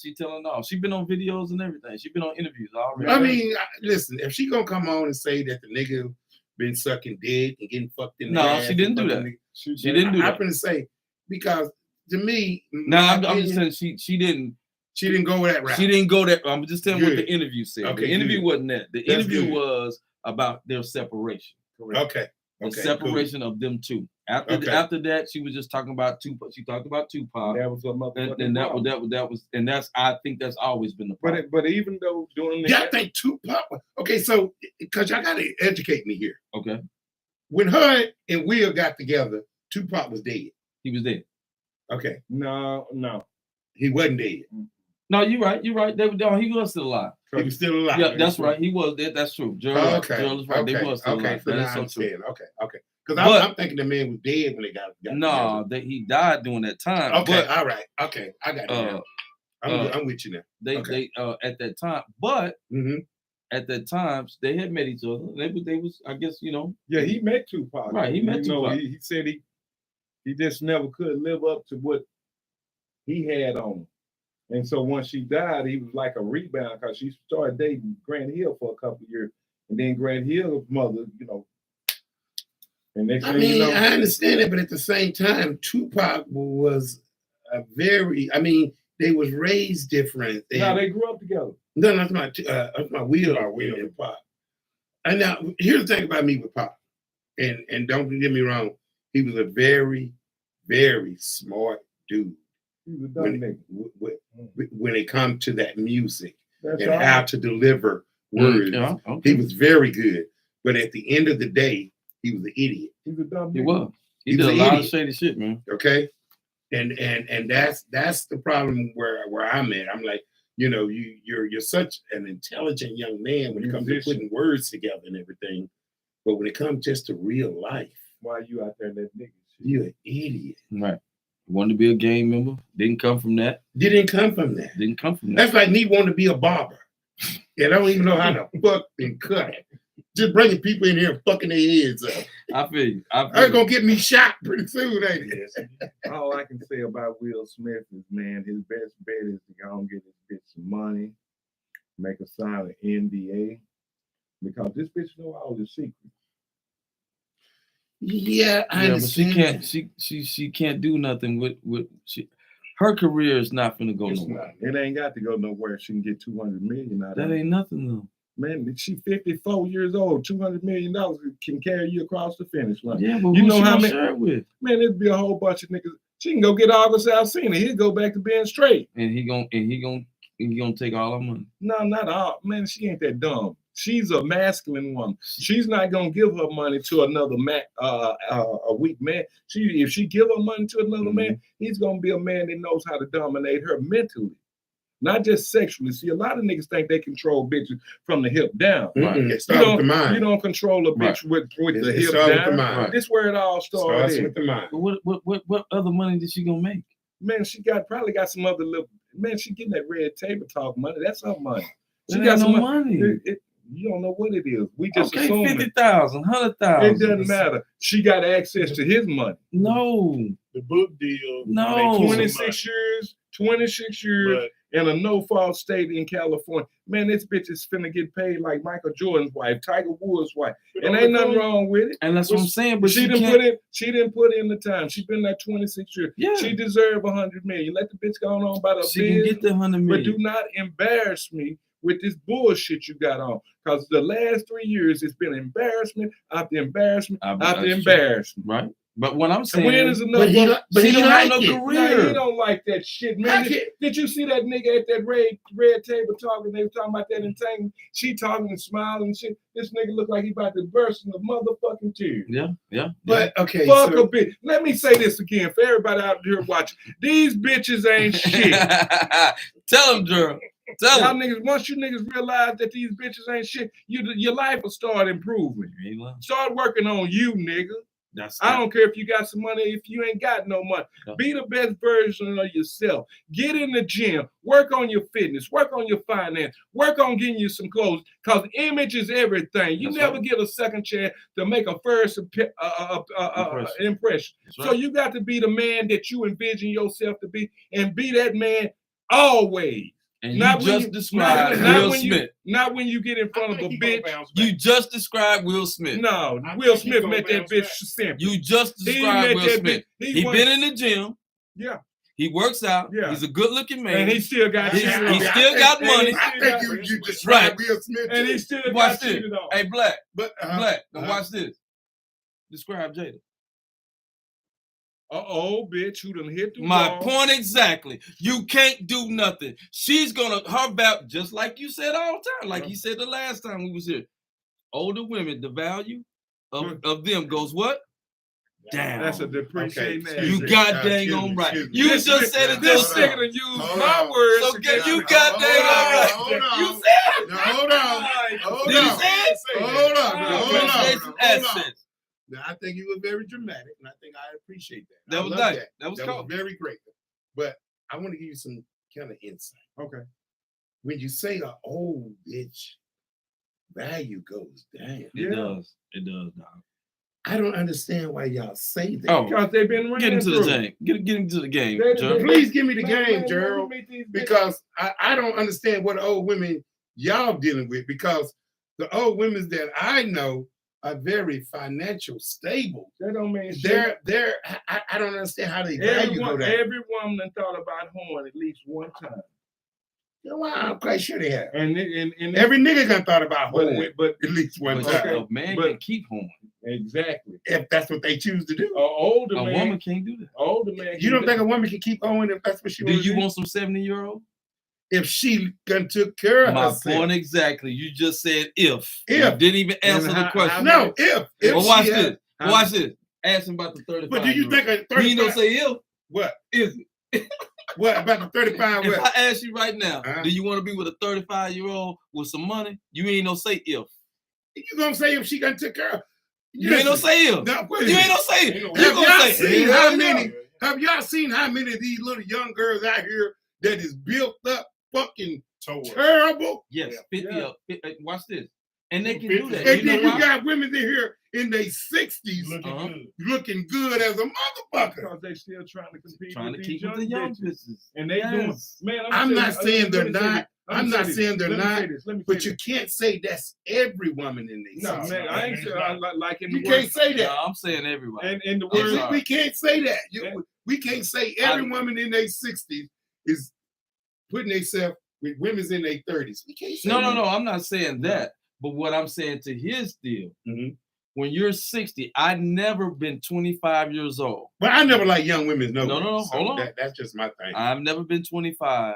Speaker 1: She telling all. She been on videos and everything. She been on interviews already.
Speaker 3: I mean, listen, if she gonna come on and say that the nigga been sucking dick and getting fucked in the ass.
Speaker 1: She didn't do that. She didn't do that.
Speaker 3: I'm gonna say, because to me.
Speaker 1: No, I'm just saying she didn't.
Speaker 3: She didn't go that route.
Speaker 1: She didn't go that. I'm just telling what the interview said.
Speaker 3: Okay,
Speaker 1: the interview wasn't that. The
Speaker 3: That's
Speaker 1: interview
Speaker 3: good.
Speaker 1: was about their separation.
Speaker 3: Okay.
Speaker 1: The separation of them two. After that, she was just talking about Tupac. She talked about Tupac.
Speaker 2: That was a motherfucking
Speaker 1: and that was and that's I think that's always been the problem.
Speaker 2: But even though doing that,
Speaker 3: y'all think Tupac. Okay, so because y'all gotta educate me here.
Speaker 1: Okay.
Speaker 3: When her and Will got together, Tupac was dead.
Speaker 1: He was dead.
Speaker 3: Okay.
Speaker 2: No.
Speaker 3: He wasn't dead.
Speaker 1: No, you're right. He was still alive.
Speaker 3: He was still alive.
Speaker 1: Yeah, that's right. He was dead. That's true. Gerald is right. They was still alive.
Speaker 3: That is so true. Okay. Because I'm thinking the man was dead when they got
Speaker 1: together. He died during that time.
Speaker 3: Okay, all right. Okay, I got it. I'm with you now.
Speaker 1: They at that time, but at that time they had met each other. They was I guess
Speaker 2: Yeah, he met Tupac.
Speaker 1: Right, he met Tupac.
Speaker 2: He said he just never could live up to what he had on him. And so once she died, he was like a rebound because she started dating Grant Hill for a couple of years. And then Grant Hill's mother, and next thing you know.
Speaker 3: I understand it, but at the same time, Tupac was they was raised different.
Speaker 2: They grew up together.
Speaker 3: No, that's my Will and Pop. And now, here's the thing about me with Pop. And don't get me wrong, he was a very, very smart dude.
Speaker 2: He was a dumb nigga.
Speaker 3: When it comes to that music
Speaker 2: That's
Speaker 3: and
Speaker 2: right.
Speaker 3: how to deliver words, he was very good. But at the end of the day, he was an idiot.
Speaker 2: He was a dumb nigga.
Speaker 1: He was. He did a lot of shady shit, man.
Speaker 3: Okay? And that's the problem where I'm at. I'm like, you know, you're such an intelligent young man when it comes to putting words together and everything, but when it comes just to real life,
Speaker 2: why you out there that nigga?
Speaker 3: You're an idiot.
Speaker 1: Right. Wanted to be a gang member. Didn't come from that.
Speaker 3: Didn't come from that.
Speaker 1: Didn't come from that.
Speaker 3: That's like me wanting to be a barber. And I don't even know how to fuck and cut it. Just bringing people in here and fucking their heads up.
Speaker 1: I feel you.
Speaker 3: That's gonna get me shot pretty soon, ain't it?
Speaker 2: All I can say about Will Smith is, man, his best bet is to go and get this bitch some money, make her sign an NDA, because this bitch know all the secrets.
Speaker 3: Yeah, I understand.
Speaker 1: But she can't do nothing with her career is not gonna go nowhere.
Speaker 2: It ain't got to go nowhere. She can get $200 million out of it.
Speaker 1: That ain't nothing though.
Speaker 2: Man, she 54 years old. $200 million can carry you across the finish line.
Speaker 1: Yeah, but
Speaker 2: you
Speaker 1: who
Speaker 2: know
Speaker 1: she
Speaker 2: how
Speaker 1: gonna
Speaker 2: many?
Speaker 1: share it with?
Speaker 2: Man, it'd be a whole bunch of niggas. She can go get August Alsina. He'll go back to being straight.
Speaker 1: And he gonna take all her money.
Speaker 2: No, not all. Man, she ain't that dumb. She's a masculine woman. She's not gonna give her money to another man, a weak man. If she give her money to another man, he's gonna be a man that knows how to dominate her mentally, not just sexually. See, a lot of niggas think they control bitches from the hip down.
Speaker 3: Right. It starts with the mind.
Speaker 2: You don't control a bitch with the hip down.
Speaker 3: Right.
Speaker 2: This is where it all starts.
Speaker 3: With the mind.
Speaker 1: But what other money did she gonna make?
Speaker 2: Man, she probably got some other little. Man, she getting that red table talk money. That's her money.
Speaker 1: She got some money.
Speaker 2: You don't know what it is. We just
Speaker 1: assume 50,000, 100,000.
Speaker 2: It doesn't matter. She got access to his money.
Speaker 1: No,
Speaker 4: the book deal.
Speaker 1: No,
Speaker 2: 26 years in a no-fault state in California. Man, this bitch is finna get paid like Michael Jordan's wife, Tiger Woods' wife, and ain't nothing wrong with it.
Speaker 1: And that's what I'm saying. But
Speaker 2: she didn't put in the time. She been there 26 years.
Speaker 1: Yeah.
Speaker 2: She deserve $100 million. Let the bitch go on by the biz.
Speaker 1: She can get the $100 million.
Speaker 2: But do not embarrass me with this bullshit you got on, because the last 3 years it's been embarrassment after embarrassment after embarrassment.
Speaker 1: Right. But what I'm saying,
Speaker 2: when is enough?
Speaker 3: But he don't have no
Speaker 1: career.
Speaker 2: No, he don't like that shit, man. Did you see that nigga at that red table talking? They were talking about that entanglement. She talking and smiling and shit. This nigga look like he about to burst in the motherfucking tears.
Speaker 1: Yeah.
Speaker 3: But okay,
Speaker 2: fuck a bitch. Let me say this again for everybody out here watching. These bitches ain't shit.
Speaker 1: Tell them, Gerald. Tell
Speaker 2: y'all niggas, once you niggas realize that these bitches ain't shit, your life will start improving. Start working on you, nigga. I don't care if you got some money, if you ain't got no money. Be the best version of yourself. Get in the gym. Work on your fitness. Work on your finance. Work on getting you some clothes. Because image is everything. You never get a second chance to make a first impression. So you got to be the man that you envision yourself to be, and be that man always.
Speaker 1: And not you just described Will Smith.
Speaker 2: Not when you get in front of a bitch.
Speaker 1: You just described Will Smith.
Speaker 2: No, Will Smith met that bitch simple.
Speaker 1: You just described Will Smith. He been in the gym.
Speaker 2: Yeah.
Speaker 1: He works out.
Speaker 2: Yeah.
Speaker 1: He's a good-looking man.
Speaker 2: And he still got
Speaker 1: he still got money.
Speaker 3: I think you described Will Smith.
Speaker 2: And he still
Speaker 1: watch
Speaker 2: got
Speaker 1: this.
Speaker 2: cheated on.
Speaker 1: Hey, Black. Black. Now watch this. Describe Jada.
Speaker 2: Bitch, who done hit the
Speaker 1: My
Speaker 2: wall.
Speaker 1: point exactly. You can't do nothing. She's gonna just like you said all the time, like you said the last time we was here. Older women, the value of them goes what? Down.
Speaker 2: That's a depreciating.
Speaker 1: Okay. You got dang on right. You just said it.
Speaker 2: This nigga to use my words.
Speaker 1: So you got dang on right. You said it.
Speaker 3: Hold
Speaker 1: on.
Speaker 3: Now, I think you were very dramatic, and I think I appreciate that.
Speaker 1: That was nice. That was
Speaker 3: very great. But I want to give you some kind of insight.
Speaker 2: Okay.
Speaker 3: When you say an old bitch, value goes down.
Speaker 1: It does. It does, dog.
Speaker 3: I don't understand why y'all say that.
Speaker 2: Oh, because they've been
Speaker 1: get into the game. Get into the game, Gerald.
Speaker 3: Please give me the game, Gerald. Because I don't understand what old women y'all dealing with. Because the old women that I know are very financial stable.
Speaker 2: That don't mean
Speaker 3: shit. I don't understand how they value go down.
Speaker 2: Every woman done thought about horn at least one time.
Speaker 3: Well, I'm quite sure they have.
Speaker 2: And
Speaker 3: every nigga done thought about horn,
Speaker 2: but
Speaker 3: at least one time.
Speaker 1: A man can keep horn.
Speaker 2: Exactly.
Speaker 3: If that's what they choose to do.
Speaker 2: A
Speaker 1: woman can't do that.
Speaker 2: Older man.
Speaker 3: You don't think a woman can keep horn if that's what she wants to do?
Speaker 1: Do you want some 70-year-old?
Speaker 3: If she done took care of herself.
Speaker 1: My point exactly. You just said if. You didn't even answer the question.
Speaker 3: No, if
Speaker 1: well, watch this. Watch this. Ask him about the 35.
Speaker 3: But do you think a 35?
Speaker 1: He don't say if.
Speaker 3: What
Speaker 1: is it?
Speaker 3: What about the 35?
Speaker 1: If I ask you right now, do you want to be with a 35-year-old with some money? You ain't no say if.
Speaker 3: You gonna say if she gonna take care of?
Speaker 1: You ain't no say if.
Speaker 3: No,
Speaker 1: you ain't no say if.
Speaker 3: Have y'all seen how many of these little young girls out here that is built up fucking terrible?
Speaker 1: Yes. 50 up. Watch this. And they can do that.
Speaker 3: And then you got women in here in their 60s looking good as a motherfucker.
Speaker 2: Because they still trying to compete with
Speaker 1: keep
Speaker 2: these
Speaker 1: with the young bitches.
Speaker 2: And they doing, man,
Speaker 3: I'm not saying they're not. I'm not saying they're not, but you can't say that's every woman in these.
Speaker 2: No, man, I ain't saying like in the
Speaker 3: You can't say that.
Speaker 1: No, I'm saying everybody.
Speaker 2: And in the word,
Speaker 3: we can't say that. We can't say every woman in their 60s is putting themselves with women's in their 30s. We can't say
Speaker 1: no. I'm not saying that. But what I'm saying to his deal, when you're 60, I've never been 25 years old.
Speaker 3: But I never like young women. No,
Speaker 1: hold on.
Speaker 3: That's just my thing.
Speaker 1: I've never been 25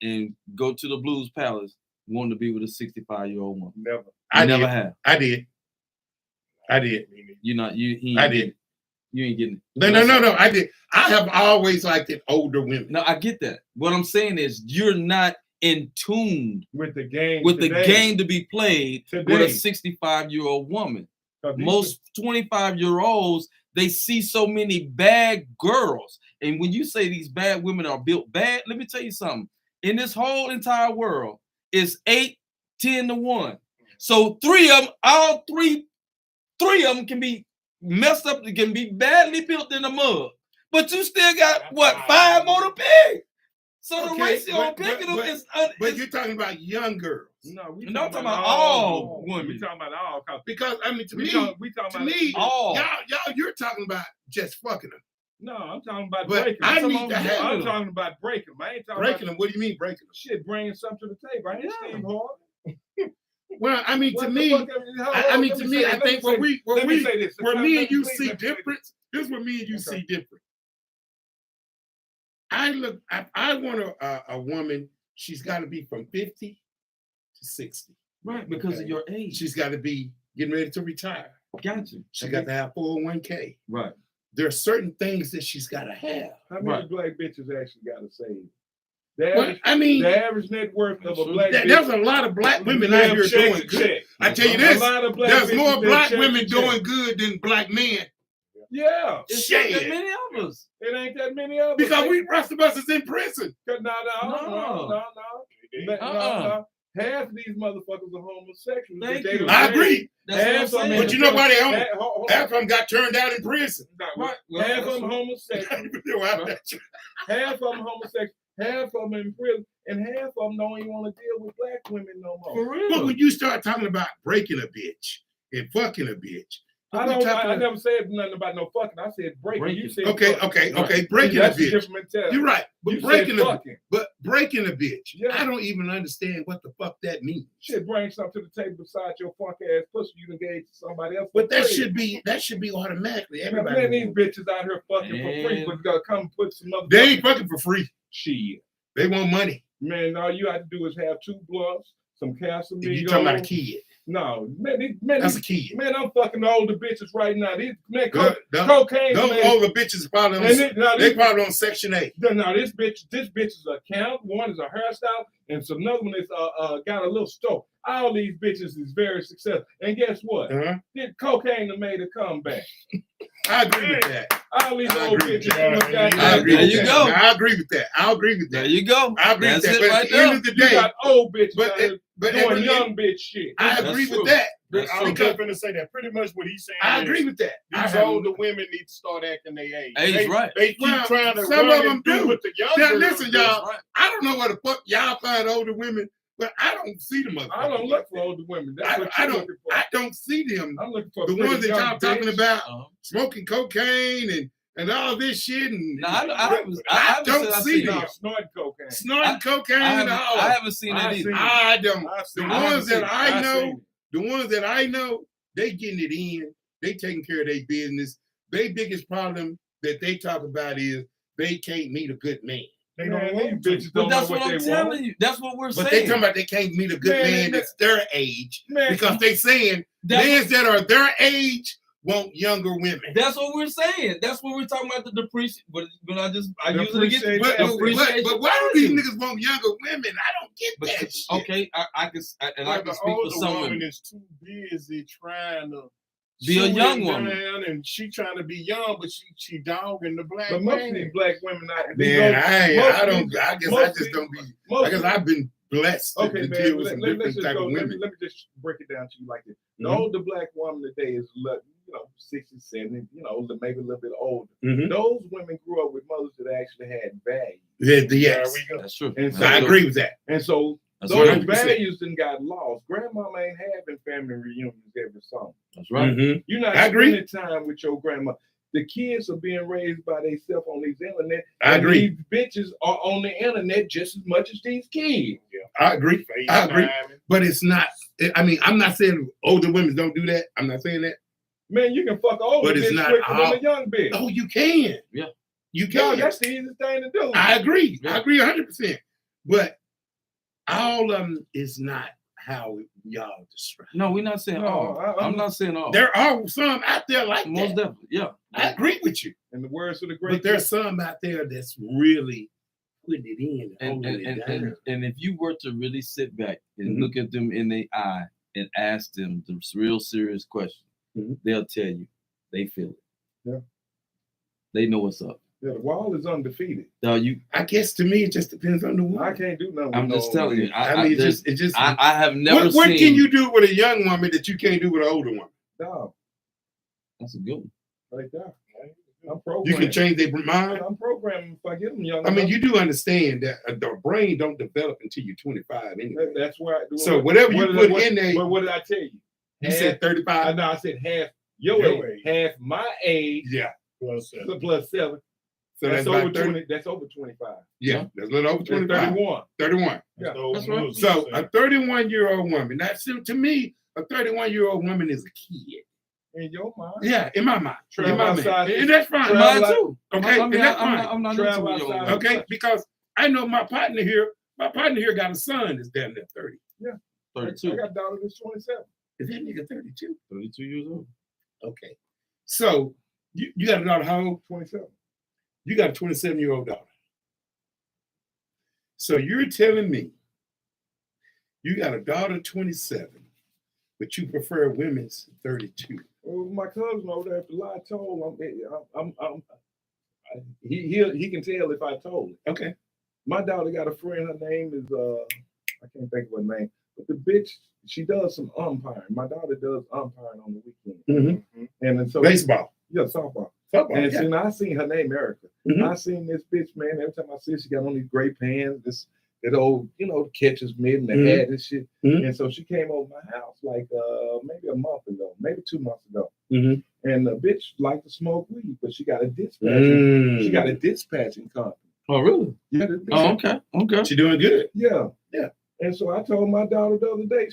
Speaker 1: and go to the Blues Palace wanting to be with a 65-year-old woman.
Speaker 2: Never.
Speaker 3: I
Speaker 1: never have.
Speaker 3: I did.
Speaker 1: You're not.
Speaker 3: I did.
Speaker 1: You ain't getting it.
Speaker 3: No. I did. I have always liked it older women.
Speaker 1: No, I get that. What I'm saying is you're not in tune
Speaker 2: with the game.
Speaker 1: The game to be played with a 65-year-old woman. Most 25-year-olds, they see so many bad girls. And when you say these bad women are built bad, let me tell you something. In this whole entire world, it's 8-10 to 1. So three of them can be messed up, can be badly built in the mud. But you still got, 5 more to pick. So the ratio on picking them is...
Speaker 3: But you're talking about young girls.
Speaker 2: No,
Speaker 1: I'm talking about all women.
Speaker 2: We're talking about all.
Speaker 3: Because, I mean, to me,
Speaker 1: all.
Speaker 3: Y'all, you're talking about just fucking them.
Speaker 2: No, I'm talking about breaking them. I'm talking about breaking them. I ain't talking
Speaker 3: breaking them. What do you mean breaking them?
Speaker 2: Shit, bringing something to the table. I ain't Steve Harvey.
Speaker 3: Well, I mean, to me, I think where me and you see difference. This is where me and you see different. I want a woman. She's got to be from 50 to 60.
Speaker 1: Right, because of your age.
Speaker 3: She's got to be getting ready to retire.
Speaker 1: Got you.
Speaker 3: She got to have 401k.
Speaker 1: Right.
Speaker 3: There are certain things that she's got to have.
Speaker 2: How many black bitches actually got to save? The average net worth of a black bitch.
Speaker 3: There's a lot of black women out here doing good. I tell you this, there's more black women doing good than black men.
Speaker 2: Yeah.
Speaker 1: It's not that many of us.
Speaker 2: It ain't that many of us.
Speaker 3: Because rest of us is in prison.
Speaker 2: No. Half of these motherfuckers are homosexuals.
Speaker 3: I agree.
Speaker 1: But
Speaker 3: you know why they half of them got turned out in prison.
Speaker 2: Half of them homosexual. Half of them homosexual. Half of them in prison. And half of them don't even want to deal with black women no more.
Speaker 1: For real.
Speaker 3: But when you start talking about breaking a bitch and fucking a bitch,
Speaker 2: I never said nothing about no fucking. I said breaking. You said
Speaker 3: okay. Breaking a bitch. You're right. But breaking a bitch. Yeah. I don't even understand what the fuck that means.
Speaker 2: Shit, bring something to the table beside your fuck ass pussy you engage to somebody else.
Speaker 3: But that should be automatically. Everybody.
Speaker 2: Man, these bitches out here fucking for free, but gotta come put some other.
Speaker 3: They ain't fucking for free.
Speaker 2: Shit.
Speaker 3: They want money.
Speaker 2: Man, all you have to do is have 2 blunts, some Casamigos.
Speaker 3: You talking about a kid?
Speaker 2: No, man,
Speaker 3: that's a kid.
Speaker 2: Man, I'm fucking older bitches right now. Cocaine.
Speaker 3: Those older bitches probably they probably on Section 8.
Speaker 2: No, this bitch is a count. One is a hairstyle, and so another one is got a little store. All these bitches is very successful. And guess what? Cocaine made a comeback.
Speaker 3: I agree with that.
Speaker 2: All these old bitches.
Speaker 1: There you go.
Speaker 3: I agree with that.
Speaker 1: There you go.
Speaker 3: I agree with that.
Speaker 1: But
Speaker 3: at the end of the day,
Speaker 2: you got old bitches doing young bitch shit.
Speaker 3: I agree with that.
Speaker 4: I'm just going to say that pretty much what he's saying.
Speaker 3: I agree with that.
Speaker 4: These older women need to start acting their age.
Speaker 1: Right.
Speaker 4: They keep trying to
Speaker 3: some of them do
Speaker 4: with the young
Speaker 3: now,
Speaker 4: girls.
Speaker 3: listen, y'all. Right. I don't know what the fuck y'all find older women, but I don't see them.
Speaker 2: I don't look for older women.
Speaker 3: I don't see them.
Speaker 2: I'm looking for
Speaker 3: the ones that y'all talking about smoking cocaine and all this shit. And
Speaker 1: I
Speaker 3: don't see them.
Speaker 2: Snorting cocaine.
Speaker 3: Snorting cocaine.
Speaker 1: I haven't seen that either.
Speaker 3: I don't. The ones that I know, they getting it in. They taking care of their business. Their biggest problem that they talk about is they can't meet a good man.
Speaker 2: They don't want bitches.
Speaker 1: But that's what I'm telling you. That's what we're saying.
Speaker 3: But they talking about they can't meet a good man that's their age because they saying men that are their age want younger women.
Speaker 1: That's what we're saying. That's what we're talking about. The depreciation. But I use it again.
Speaker 3: But why do these niggas want younger women? I don't get that shit.
Speaker 1: Okay, I can speak for some women.
Speaker 4: Is too busy trying to
Speaker 1: be a young woman,
Speaker 4: and she trying to be young, but she dogging the black.
Speaker 2: But most of these black women,
Speaker 3: man, I guess I've been blessed to deal with some different type of women.
Speaker 2: Let me just break it down to you like this. The older black woman today is 60, 70, maybe a little bit older. Those women grew up with mothers that actually had value.
Speaker 3: Yes,
Speaker 1: that's true.
Speaker 2: And so,
Speaker 3: I agree with that.
Speaker 2: And so those values then got lost. Grandma ain't having family reunions every summer.
Speaker 1: That's right.
Speaker 2: You're not spending time with your grandma. The kids are being raised by themselves on these internet.
Speaker 3: I agree.
Speaker 2: These bitches are on the internet just as much as these kids.
Speaker 3: I agree. But it's not. I mean, I'm not saying older women don't do that. I'm not saying that.
Speaker 2: Man, you can fuck older bitch quicker than a young bitch.
Speaker 3: Oh, you can.
Speaker 1: Yeah.
Speaker 3: You can.
Speaker 2: No, that's the easiest thing to do.
Speaker 3: I agree. I agree 100%. But all of them is not how y'all describe.
Speaker 1: No, we're not saying all. I'm not saying all.
Speaker 3: There are some out there like that.
Speaker 1: Most definitely, yeah.
Speaker 3: I agree with you.
Speaker 2: In the words of the great.
Speaker 3: But there's some out there that's really putting it in.
Speaker 1: And if you were to really sit back and look at them in their eye and ask them the real serious question, they'll tell you they feel it.
Speaker 2: Yeah.
Speaker 1: They know what's up.
Speaker 2: Yeah, the wall is undefeated.
Speaker 1: No,
Speaker 3: I guess to me it just depends on the woman.
Speaker 2: I can't do nothing.
Speaker 1: I'm just telling you.
Speaker 3: I
Speaker 1: have never seen.
Speaker 3: What can you do with a young woman that you can't do with an older woman?
Speaker 2: No.
Speaker 1: That's a good one.
Speaker 2: Right there. I'm programmed.
Speaker 3: You can change their mind.
Speaker 2: I'm programmed if I get them young.
Speaker 3: I mean, you do understand that the brain don't develop until you're 25 anyway.
Speaker 2: That's why.
Speaker 3: So whatever you put in there.
Speaker 2: What did I tell you?
Speaker 3: You said 35.
Speaker 2: No, I said half your age, half my age.
Speaker 3: Yeah.
Speaker 2: Plus 7. So that's over 20. That's over 25.
Speaker 3: Yeah, that's a little over 25. 31.
Speaker 2: Yeah,
Speaker 3: that's right. So a 31-year-old woman. That's to me, a 31-year-old woman is a kid.
Speaker 2: In your mind?
Speaker 3: Yeah, in my mind.
Speaker 2: Outside.
Speaker 3: And that's fine.
Speaker 1: Mine too.
Speaker 3: Okay,
Speaker 1: and that's fine. I'm not
Speaker 2: outside.
Speaker 3: Okay, because I know my partner here got a son that's damn near 30.
Speaker 2: Yeah.
Speaker 1: 32.
Speaker 2: I got a daughter that's 27.
Speaker 3: Is that nigga 32?
Speaker 1: 32 years old.
Speaker 3: Okay. So you got a daughter how old?
Speaker 2: 27.
Speaker 3: You got a 27-year-old daughter. So you're telling me you got a daughter 27, but you prefer women's 32.
Speaker 2: Well, my cousin over there at the lie told he can tell if I told it.
Speaker 3: Okay.
Speaker 2: My daughter got a friend. Her name is I can't think of her name, but the bitch, she does some umpiring. My daughter does umpiring on the weekend. And then so
Speaker 3: baseball.
Speaker 2: Yeah, softball.
Speaker 3: And
Speaker 2: so I seen her name Erica. I seen this bitch, man. Every time I see her, she got on these gray pants, that old, catcher's mitt and the hat and shit. And so she came over my house like maybe a month ago, maybe 2 months ago. And the bitch liked to smoke weed, but she got a dispatching. She got a dispatching company.
Speaker 1: Oh, really?
Speaker 2: Yeah.
Speaker 1: Oh, okay.
Speaker 3: She doing good.
Speaker 2: Yeah. And so I told my daughter the other day,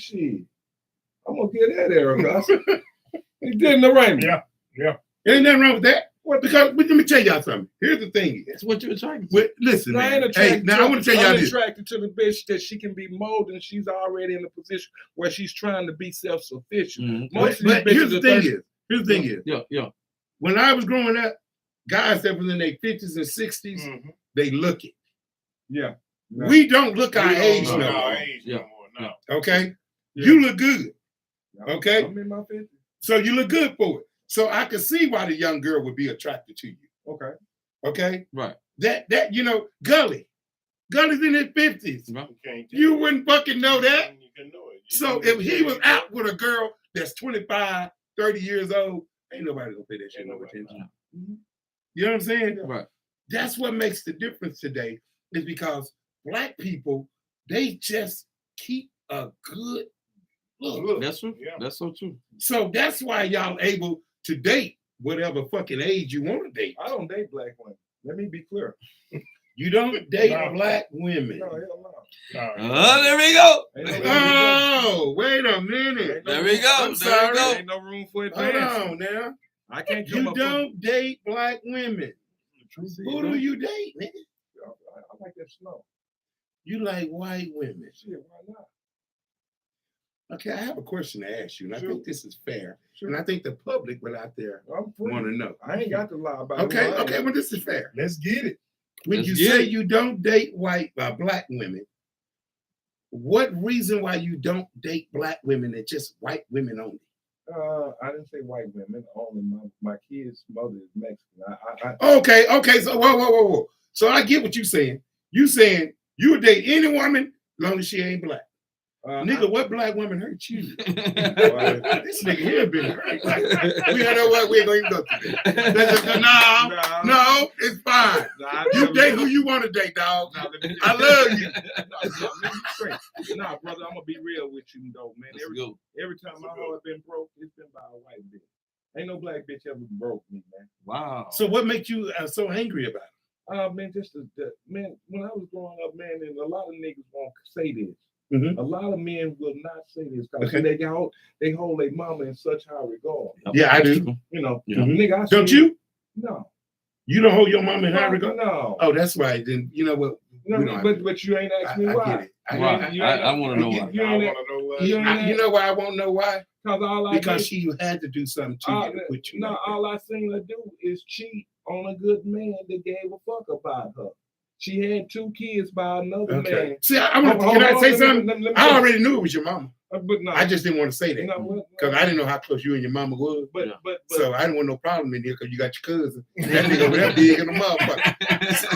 Speaker 2: I'm gonna get that Erica. I said, it didn't arrange me.
Speaker 4: Yeah.
Speaker 3: Ain't nothing wrong with that. Because let me tell y'all something. Here's the thing.
Speaker 1: That's what you're attracted to.
Speaker 3: Listen,
Speaker 2: man. I
Speaker 3: want to tell y'all this.
Speaker 2: I'm attracted to the bitch that she can be molded and she's already in a position where she's trying to be self-sufficient.
Speaker 3: But here's the thing is.
Speaker 1: Yeah.
Speaker 3: When I was growing up, guys that was in their 50s and 60s, they look it.
Speaker 2: Yeah.
Speaker 3: No. We don't look our age no more.
Speaker 2: No.
Speaker 3: Okay? Yeah. You look good. Okay?
Speaker 2: I'm in my 50s.
Speaker 3: So you look good for it. So I can see why the young girl would be attracted to you. Okay?
Speaker 1: Right.
Speaker 3: That Gully's in his 50s.
Speaker 1: Right.
Speaker 3: You wouldn't fucking know that.
Speaker 4: You can know it.
Speaker 3: So if he was out with a girl that's 25, 30 years old, ain't nobody gonna pay that shit no attention. You know what I'm saying?
Speaker 1: Right.
Speaker 3: That's what makes the difference today, is because Black people, they just keep a good look.
Speaker 1: That's true. Yeah. That's so true.
Speaker 3: So that's why y'all able to date whatever fucking age you want to date.
Speaker 2: I don't date Black women. Let me be clear.
Speaker 3: You don't date Black women.
Speaker 2: No, hell no.
Speaker 1: Oh, there we go.
Speaker 3: Oh, wait a minute.
Speaker 1: There we go.
Speaker 3: I'm sorry.
Speaker 2: Ain't no room for it.
Speaker 3: Hold on now.
Speaker 2: I can't.
Speaker 3: You don't date Black women. Who do you date, nigga?
Speaker 2: I like that snow.
Speaker 3: You like white women.
Speaker 2: Shit, why not?
Speaker 3: Okay, I have a question to ask you, and
Speaker 4: Sure.
Speaker 3: I think this is fair.
Speaker 4: Sure.
Speaker 3: And I think the public will out there want to know.
Speaker 4: I ain't got to lie about it.
Speaker 3: Okay, well, this is fair.
Speaker 4: Let's get it.
Speaker 3: When you say you don't date black women, what reason why you don't date black women and just white women only?
Speaker 2: I didn't say white women only. My kid's mother is Mexican.
Speaker 3: Okay. So whoa. So I get what you're saying. You saying you would date any woman as long as she ain't black. Nigga, what black woman hurt you? This nigga here been hurt. We don't know what we're going to go through. No, it's fine. You date who you want to date, dog. I love you.
Speaker 2: Nah, brother, I'm gonna be real with you, though, man. Every time my heart been broke, it's been by a white bitch. Ain't no black bitch ever broke me, man.
Speaker 1: Wow.
Speaker 3: So what makes you so angry about it?
Speaker 2: Man, just man. When I was growing up, man, and a lot of niggas won't say this.
Speaker 3: Mm-hmm.
Speaker 2: A lot of men will not say this because they hold their mama in such high regard.
Speaker 3: Yeah, I do.
Speaker 2: You know,
Speaker 3: nigga. Don't you?
Speaker 2: No.
Speaker 3: You don't hold your mama in high regard?
Speaker 2: No.
Speaker 3: Oh, that's right. Then you know what?
Speaker 2: No, but you ain't asked me why.
Speaker 3: I get it.
Speaker 1: I want to know why.
Speaker 3: You know why I won't know why?
Speaker 2: Because
Speaker 3: she had to do something to you to put you.
Speaker 2: No, all I seen her do is cheat on a good man that gave a fuck about her. She had 2 kids by another man.
Speaker 3: See, can I say something? I already knew it was your mama.
Speaker 2: But no,
Speaker 3: I just didn't want to say that because I didn't know how close you and your mama was. But so I didn't want no problem in there because you got your cousin. That nigga over there big in the motherfucker. So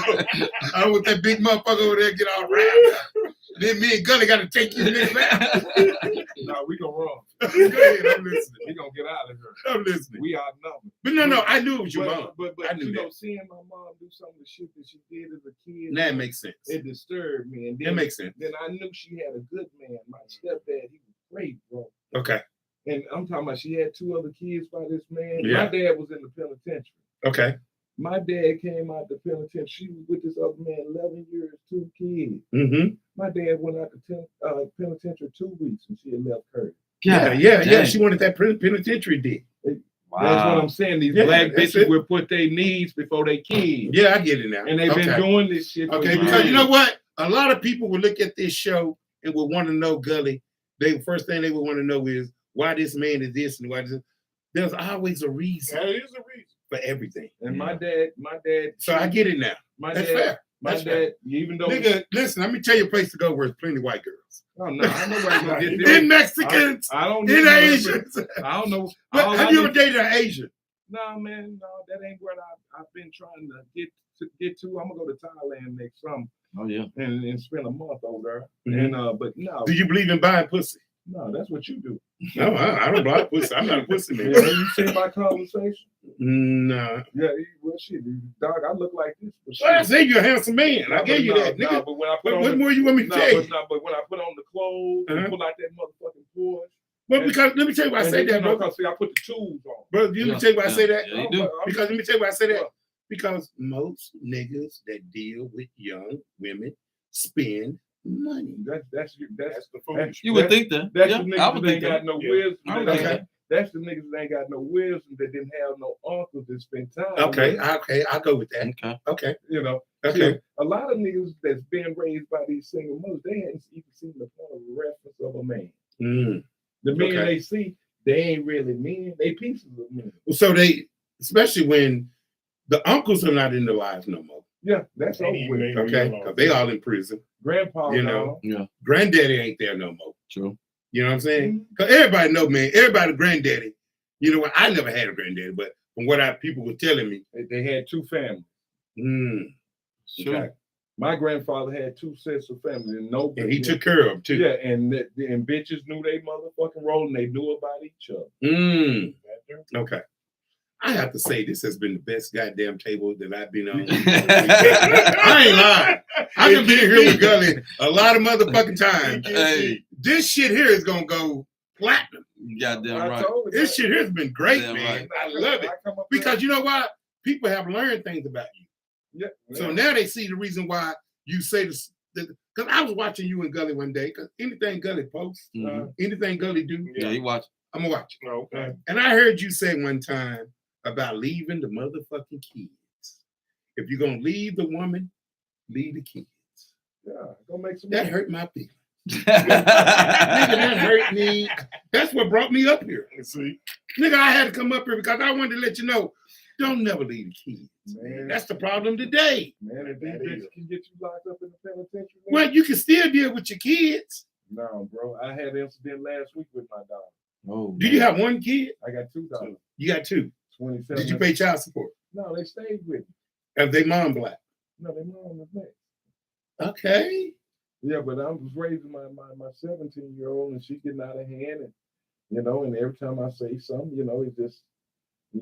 Speaker 3: I want that big motherfucker over there get all right. Then me and Gully got to take you in this back.
Speaker 2: No, we gonna run.
Speaker 3: Go ahead, I'm listening.
Speaker 2: We gonna get out of here.
Speaker 3: I'm listening.
Speaker 2: We outnumbered.
Speaker 3: But no, I knew it was your mom.
Speaker 2: But
Speaker 3: I knew
Speaker 2: you know,
Speaker 3: that.
Speaker 2: seeing my mom do some of the shit that she did as a kid,
Speaker 3: That makes sense.
Speaker 2: It disturbed me. And then,
Speaker 3: that makes sense.
Speaker 2: Then I knew she had a good man. My stepdad, he was great, bro.
Speaker 3: Okay.
Speaker 2: And I'm talking about she had 2 other kids by this man.
Speaker 3: Yeah.
Speaker 2: My dad was in the penitentiary.
Speaker 3: Okay.
Speaker 2: My dad came out the penitentiary. She was with this other man 11 years, 2 kids.
Speaker 3: Mm-hmm.
Speaker 2: My dad went out the penitentiary 2 weeks and she had left her.
Speaker 3: Yeah. She wanted that penitentiary dick.
Speaker 2: Wow. That's what I'm saying. These black bitches will put their needs before their kids.
Speaker 3: Yeah, I get it now.
Speaker 2: And they've been doing this shit.
Speaker 3: Okay, because you know what? A lot of people will look at this show and will want to know, Gully. First thing they would want to know is why this man is this and why this. There's always a reason.
Speaker 4: There is a reason
Speaker 3: for everything.
Speaker 2: And my dad.
Speaker 3: So I get it now. That's fair.
Speaker 2: My dad, even though
Speaker 3: nigga, listen, let me tell you a place to go where there's plenty of white girls.
Speaker 2: Oh no, I know where I'm gonna get there.
Speaker 3: In Mexicans,
Speaker 2: I don't
Speaker 3: in Asians.
Speaker 2: I don't know.
Speaker 3: But have you ever dated an Asian?
Speaker 2: No, man, no, that ain't what I've been trying to get to. I'm gonna go to Thailand next summer.
Speaker 1: Oh yeah,
Speaker 2: and spend a month over there.
Speaker 3: Mm-hmm.
Speaker 2: And but no.
Speaker 3: Do you believe in buying pussy?
Speaker 2: No, that's what you do.
Speaker 3: No, I don't buy pussy. I'm not a pussy man.
Speaker 2: Yeah, you see my conversation?
Speaker 3: No.
Speaker 2: Yeah, well, shit, dog, I look like this.
Speaker 3: Well, I say you're a handsome man. I gave you that, nigga.
Speaker 2: But when I put
Speaker 3: what more you want me to tell you?
Speaker 2: But when I put on the clothes and pull out that motherfucking Porsche.
Speaker 3: Well, because let me tell you why I say that, bro.
Speaker 2: See, I put the tools on.
Speaker 3: Bro, let me tell you why I say that.
Speaker 1: Yeah, you do.
Speaker 3: Because let me tell you why I say that. Because most niggas that deal with young women spend money.
Speaker 2: That's the foolish.
Speaker 1: You would think that.
Speaker 2: That's the niggas that ain't got no wisdom.
Speaker 3: Okay.
Speaker 2: That's the niggas that ain't got no wisdom that didn't have no uncles that spend time.
Speaker 3: Okay, I'll go with that. Okay.
Speaker 2: You know,
Speaker 3: okay.
Speaker 2: See, a lot of niggas that's been raised by these single mothers, they hadn't even seen the point of reference of a man.
Speaker 3: Mm.
Speaker 2: The men they see, they ain't really men. They pieces of men.
Speaker 3: So they, especially when the uncles are not in their lives no more.
Speaker 2: Yeah, that's over with.
Speaker 3: Okay, because they all in prison.
Speaker 2: Grandpa,
Speaker 3: you know,
Speaker 1: yeah.
Speaker 3: Granddaddy ain't there no more.
Speaker 1: True.
Speaker 3: You know what I'm saying? Because everybody know, man. Everybody granddaddy. You know what? I never had a granddaddy, but from what people were telling me,
Speaker 2: they had 2 families.
Speaker 1: Sure.
Speaker 2: Okay. My grandfather had 2 sets of family,
Speaker 3: and he took care of them too.
Speaker 2: Yeah, and bitches knew they motherfucking role, and they knew about each other.
Speaker 3: Okay. I have to say, this has been the best goddamn table that I've been on. I ain't lying. I've been here with Gully a lot of motherfucking times.
Speaker 1: Hey.
Speaker 3: This shit here is gonna go platinum.
Speaker 1: Goddamn right.
Speaker 3: This shit here has been great,
Speaker 1: damn
Speaker 3: man.
Speaker 1: Right.
Speaker 3: I love it. Because you know what? People have learned things about you.
Speaker 2: Yeah.
Speaker 3: So now they see the reason why you say this. Because I was watching you and Gully one day, because anything Gully posts, anything Gully do,
Speaker 1: he watch.
Speaker 3: I'm gonna watch it.
Speaker 4: Okay.
Speaker 3: And I heard you say one time about leaving the motherfucking kids. If you're gonna leave the woman, leave the kids.
Speaker 2: Yeah, go make some
Speaker 3: that
Speaker 2: money.
Speaker 3: hurt my feelings. Nigga, that hurt me. That's what brought me up here.
Speaker 4: See,
Speaker 3: nigga, I had to come up here because I wanted to let you know, don't never leave the kids. Man, that's the problem today.
Speaker 2: Man, if these bitches can get you locked up in the penitentiary.
Speaker 3: Well, you can still deal with your kids.
Speaker 2: No, bro. I had an incident last week with my dog.
Speaker 3: Oh, do you have one kid?
Speaker 2: I got 2 dogs.
Speaker 3: You got 2.
Speaker 2: 27.
Speaker 3: Did you pay child support?
Speaker 2: No, they stayed with me.
Speaker 3: Are they mom black?
Speaker 2: No, they mom was black.
Speaker 3: Okay.
Speaker 2: Yeah, but I was raising my 17-year-old, and she's getting out of hand, and and every time I say something, it just,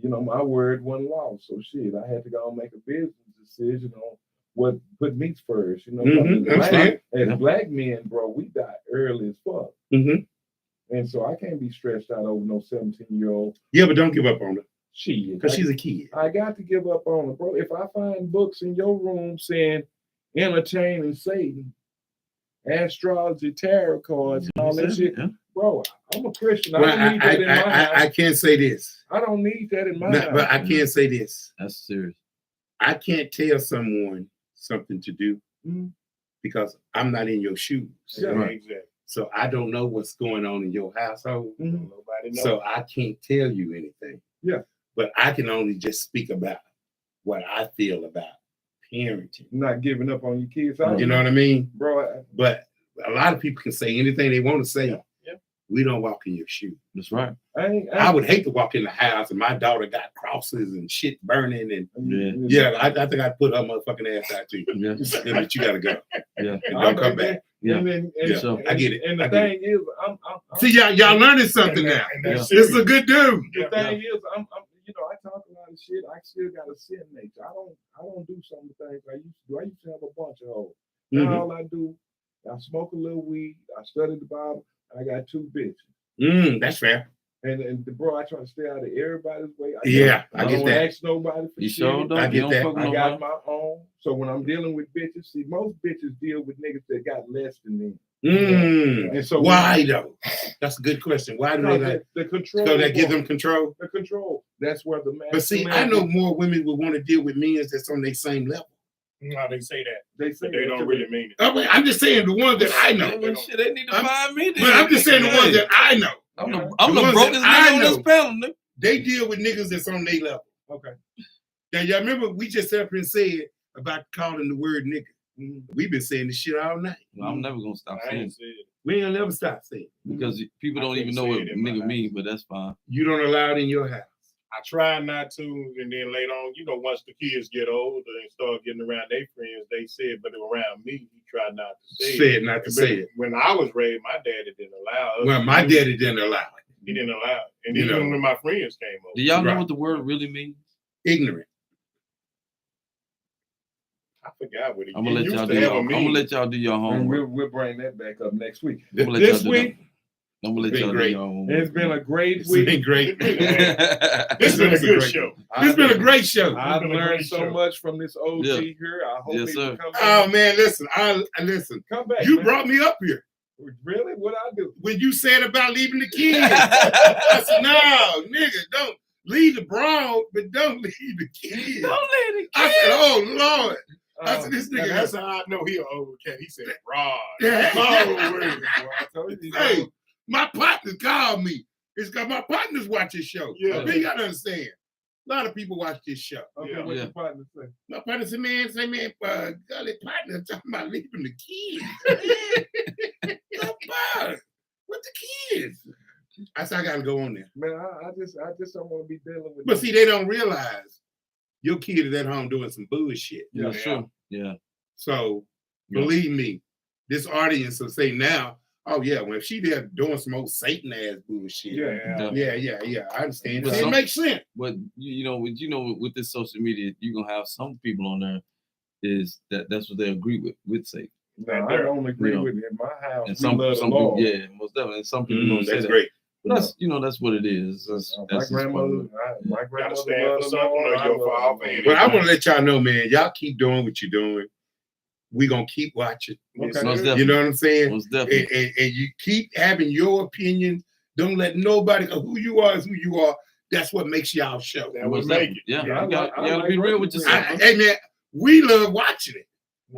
Speaker 2: my word wasn't law. So shit, I had to go and make a business decision on what put me first. As black men, bro, we die early as fuck. And so I can't be stressed out over no 17-year-old.
Speaker 3: Yeah, but don't give up on her.
Speaker 2: Because
Speaker 3: she's a kid.
Speaker 2: I got to give up on her, bro. If I find books in your room saying entertaining Satan, astrology, tarot cards, and all that shit, bro, I'm a Christian. I don't need that in my house.
Speaker 3: I can't say this.
Speaker 2: I don't need that in my house.
Speaker 3: But I can't say this.
Speaker 1: That's serious.
Speaker 3: I can't tell someone something to do because I'm not in your shoes.
Speaker 4: Yeah, right. Exactly.
Speaker 3: So I don't know what's going on in your household.
Speaker 4: Nobody knows.
Speaker 3: So I can't tell you anything.
Speaker 2: Yeah.
Speaker 3: But I can only just speak about what I feel about parenting.
Speaker 2: Not giving up on your kids.
Speaker 3: You know what I mean?
Speaker 2: Bro.
Speaker 3: But a lot of people can say anything they want to say.
Speaker 4: Yeah.
Speaker 3: We don't walk in your shoes.
Speaker 1: That's right.
Speaker 3: I would hate to walk in the house and my daughter got crosses and shit burning and I think I'd put her motherfucking ass out to you. Yeah. But you gotta go.
Speaker 1: Yeah.
Speaker 3: And don't come back.
Speaker 2: Yeah.
Speaker 1: So
Speaker 3: I get it.
Speaker 2: And the thing is, I'm
Speaker 3: see y'all learning something now. This is a good dude.
Speaker 2: The thing is, I'm I talk a lot of shit. I still got a sin nature. I don't do some of the things I used to do. I used to have a bunch of hoes. Now all I do, I smoke a little weed. I study the Bible. I got 2 bitches.
Speaker 3: That's fair.
Speaker 2: And bro, I try to stay out of everybody's way. I
Speaker 3: get
Speaker 2: don't
Speaker 3: that.
Speaker 2: ask nobody for
Speaker 1: you
Speaker 2: shit.
Speaker 1: Sure don't.
Speaker 3: I get that.
Speaker 2: I got my own. So when I'm dealing with bitches, see, most bitches deal with niggas that got less than them.
Speaker 3: And so why though? That's a good question. Why do they like
Speaker 2: the control?
Speaker 3: So they give them control.
Speaker 2: The control. That's where the man.
Speaker 3: But see, I know more women would want to deal with men that's on their same level.
Speaker 4: No, they say that.
Speaker 2: They say
Speaker 4: they don't really mean it.
Speaker 3: I'm just saying the ones that I know.
Speaker 1: They need to find me.
Speaker 3: But I'm just saying the ones that I know.
Speaker 1: I'm the brokest nigga on this panel.
Speaker 3: They deal with niggas that's on their level.
Speaker 2: Okay.
Speaker 3: Now y'all remember we just up and said about calling the word nigga. We've been saying this shit all night.
Speaker 1: Well, I'm never gonna stop saying it.
Speaker 3: We ain't never stop saying it.
Speaker 1: Because people don't even know what nigga mean, but that's fine.
Speaker 3: You don't allow it in your house.
Speaker 4: I try not to, and then later on, once the kids get older and start getting around their friends, they say it, but around me, he try not to say it. When I was raised, my daddy didn't allow us.
Speaker 3: Well, my daddy didn't allow it.
Speaker 4: He didn't allow it. And even when my friends came over.
Speaker 1: Do y'all know what the word really means?
Speaker 3: Ignorant.
Speaker 4: I forgot what it
Speaker 1: I'm gonna let y'all do your homework.
Speaker 2: We'll bring that back up next week.
Speaker 3: This week,
Speaker 1: I'm gonna let y'all do your homework.
Speaker 2: It's been a great week.
Speaker 3: It's been great.
Speaker 4: It's been a good show.
Speaker 3: It's been a great show.
Speaker 2: I've learned so much from this OG here. I hope he will come back.
Speaker 3: Oh man, listen. Listen.
Speaker 2: Come back.
Speaker 3: You brought me up here.
Speaker 2: Really? What I do?
Speaker 3: When you said about leaving the kids, I said, no, nigga, don't leave the broad, but don't leave the kids.
Speaker 1: Don't leave the kids.
Speaker 3: I said, oh Lord. I said, this nigga.
Speaker 4: That's how I know he an old cat. He said, broad.
Speaker 3: Hey, my partner called me. It's because my partners watch this show.
Speaker 4: Yeah.
Speaker 3: You gotta understand. A lot of people watch this show.
Speaker 2: Okay, what your partner say?
Speaker 3: My partner said, man, golly, partner talking about leaving the kids. What the kids? I said, I gotta go on there.
Speaker 2: Man, I just don't want to be dealing with.
Speaker 3: But see, they don't realize your kid is at home doing some bullshit.
Speaker 1: Yeah, sure. Yeah.
Speaker 3: So believe me, this audience will say now, oh yeah, well if she there doing some old Satan ass bullshit. Yeah. I understand. It makes sense.
Speaker 1: But with this social media, you're gonna have some people on there is that's what they agree with Satan.
Speaker 2: No, I don't agree with it. In my house,
Speaker 1: and some people, most definitely. And some people don't say
Speaker 3: that's
Speaker 1: that.
Speaker 3: Great.
Speaker 1: But that's that's what it is.
Speaker 2: My grandmother stand for something.
Speaker 3: But I want to let y'all know, man, y'all keep doing what you're doing. We're gonna keep watching.
Speaker 2: Okay.
Speaker 3: You know what I'm saying?
Speaker 1: Most definitely.
Speaker 3: And you keep having your opinion. Don't let nobody who you are is who you are. That's what makes y'all show.
Speaker 4: That would make it.
Speaker 1: Yeah, you gotta be real with yourself.
Speaker 3: Hey man, we love watching it.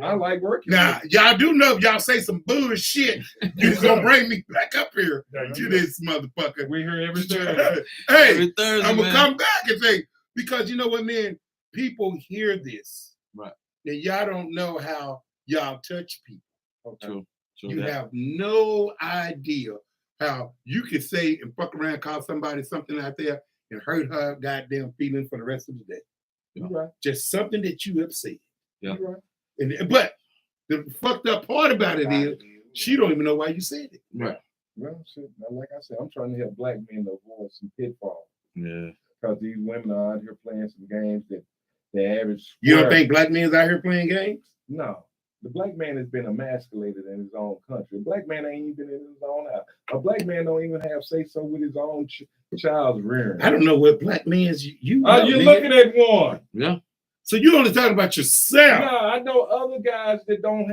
Speaker 2: I like working.
Speaker 3: Now, y'all do know if y'all say some bullshit, you gonna bring me back up here to this motherfucker.
Speaker 2: We hear every Thursday.
Speaker 3: Hey,
Speaker 1: every Thursday,
Speaker 3: I'm gonna come back and say, because you know what, man? People hear this.
Speaker 1: Right.
Speaker 3: And y'all don't know how y'all touch people.
Speaker 1: Okay. True.
Speaker 3: You have no idea how you can say and fuck around, call somebody something out there and hurt her goddamn feelings for the rest of the day.
Speaker 1: Yeah.
Speaker 3: Right. Just something that you have said.
Speaker 1: Yeah.
Speaker 3: Right. But the fucked up part about it is she don't even know why you said it.
Speaker 1: Right.
Speaker 2: Well, shit, like I said, I'm trying to help black men avoid some pitfalls.
Speaker 1: Yeah.
Speaker 2: Because these women are out here playing some games that the average.
Speaker 3: You don't think black men's out here playing games?
Speaker 2: No. The black man has been emasculated in his own country. A black man ain't even in his own house. A black man don't even have say-so with his own child's rearing.
Speaker 3: I don't know what black men's you
Speaker 2: know. You're looking at one.
Speaker 1: Yeah.
Speaker 3: So you only talking about yourself.
Speaker 2: No, I know other guys that don't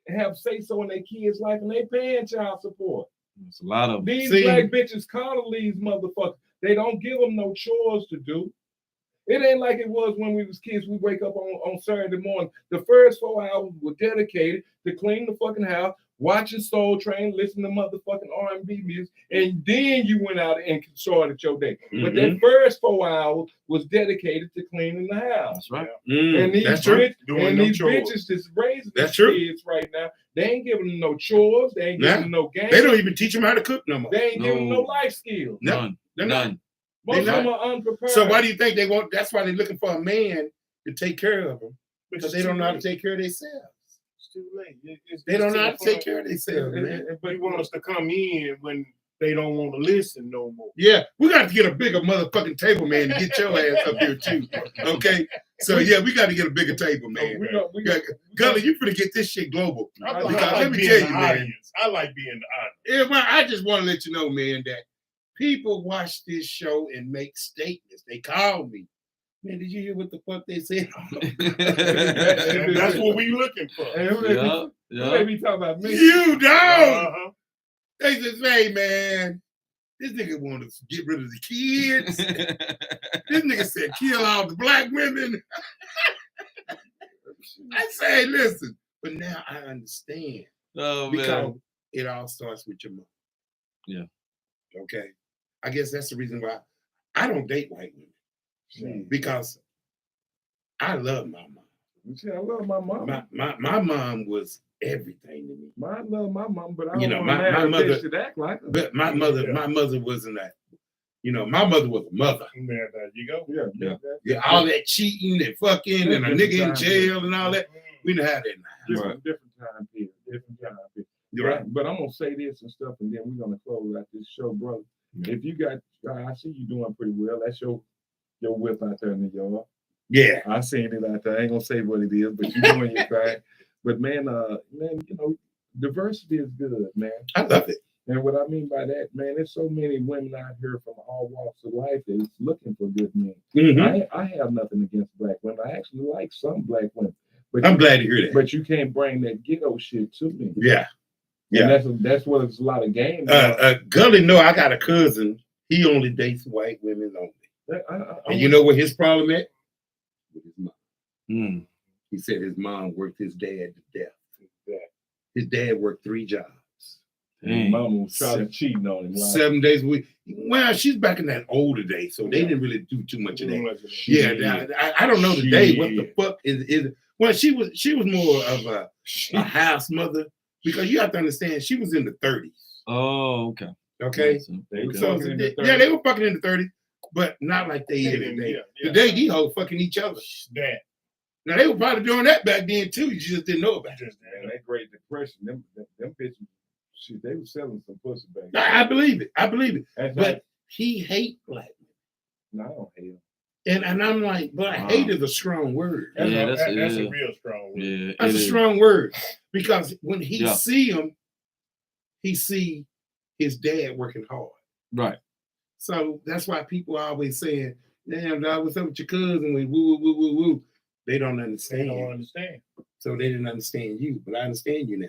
Speaker 2: have say-so in their kids' life and they paying child support.
Speaker 1: It's a lot of
Speaker 2: these black bitches coddle these motherfuckers. They don't give them no chores to do. It ain't like it was when we was kids. We wake up on Saturday morning. The first 4 hours were dedicated to clean the fucking house, watching Soul Train, listen to motherfucking R&B music, and then you went out and started your day. But that first 4 hours was dedicated to cleaning the house.
Speaker 1: That's right.
Speaker 2: And these bitches that's raising these kids right now, they ain't giving them no chores. They ain't giving them no games.
Speaker 3: They don't even teach them how to cook no more.
Speaker 2: They ain't giving them no life skills.
Speaker 3: None.
Speaker 2: Most of them are unprepared.
Speaker 3: So why do you think they want? That's why they're looking for a man to take care of them, because they don't know how to take care of themselves.
Speaker 4: It's too late.
Speaker 3: They don't know how to take care of themselves, man.
Speaker 4: But you want us to come in when they don't want to listen no more.
Speaker 3: Yeah, we got to get a bigger motherfucking table, man, to get your ass up here too. Okay, so yeah, we got to get a bigger table, man. Gully, you finna get this shit global. Let me tell you, man.
Speaker 4: I like being the audience.
Speaker 3: Yeah, man, I just want to let you know, man, that people watch this show and make statements. They call me. Man, did you hear what the fuck they said?
Speaker 4: That's what we looking for.
Speaker 2: They be talking about me.
Speaker 3: You don't. They just say, man, this nigga want to get rid of the kids. This nigga said, kill all the black women. I say, listen, but now I understand.
Speaker 1: Oh,
Speaker 3: because
Speaker 1: man.
Speaker 3: It all starts with your mom.
Speaker 1: Yeah.
Speaker 3: Okay. I guess that's the reason why I don't date white women. Because I love my mom.
Speaker 2: You see, I love my mom.
Speaker 3: My mom was everything to me.
Speaker 2: I love my mom, but I don't
Speaker 3: you know,
Speaker 2: want
Speaker 3: my mother
Speaker 2: to act like her.
Speaker 3: But my mother wasn't that. You know, my mother was a mother.
Speaker 4: Yeah, there you go.
Speaker 3: Yeah, all that cheating and fucking and a nigga in jail and all that. We didn't have that now.
Speaker 2: Different time period. Different time period.
Speaker 3: You're right.
Speaker 2: But I'm gonna say this and stuff, and then we're gonna close out this show, brother. If you got, I see you doing pretty well. That's your whip out there in the yard.
Speaker 3: Yeah,
Speaker 2: I seen it out there. I ain't gonna say what it is, but you doing your thing. But man, you know, diversity is good, man.
Speaker 3: I love it.
Speaker 2: And what I mean by that, man, there's so many women out here from all walks of life that's looking for good men.
Speaker 3: Mm-hmm.
Speaker 2: I have nothing against black women. I actually like some black women. But
Speaker 3: I'm glad to hear that.
Speaker 2: But you can't bring that ghetto shit to me.
Speaker 3: Yeah.
Speaker 2: Yeah. And that's what it's a lot of games.
Speaker 3: Gully, no, I got a cousin. He only dates white women only. And you know what his problem is? With his mom. He said his mom worked his dad to death. His dad worked 3 jobs.
Speaker 2: His mom was trying to cheat on him.
Speaker 3: 7 days a week. Well, she's back in that older day, so they didn't really do too much of that. Yeah, I don't know today what the fuck is. Well, she was more of a house mother, because you have to understand she was in the 30s.
Speaker 1: Oh, okay.
Speaker 3: Okay.
Speaker 2: They
Speaker 3: were fucking in the 30s, but not like they is today. Today, these hoes fucking each other. Now they were probably doing that back then too. You just didn't know about it.
Speaker 2: Man, that Great Depression, them bitches, shit, they were selling some pussy back.
Speaker 3: I believe it. But he hate black men.
Speaker 2: No, I don't hate him.
Speaker 3: And I'm like, but hate is a strong word.
Speaker 4: That's a real strong word.
Speaker 1: Yeah,
Speaker 3: that's a strong word, because when he see him, he see his dad working hard.
Speaker 1: Right.
Speaker 3: So that's why people are always saying, "Damn, dog, what's up with your cousin?" We woo woo woo woo. They don't understand. So they didn't understand you, but I understand you now,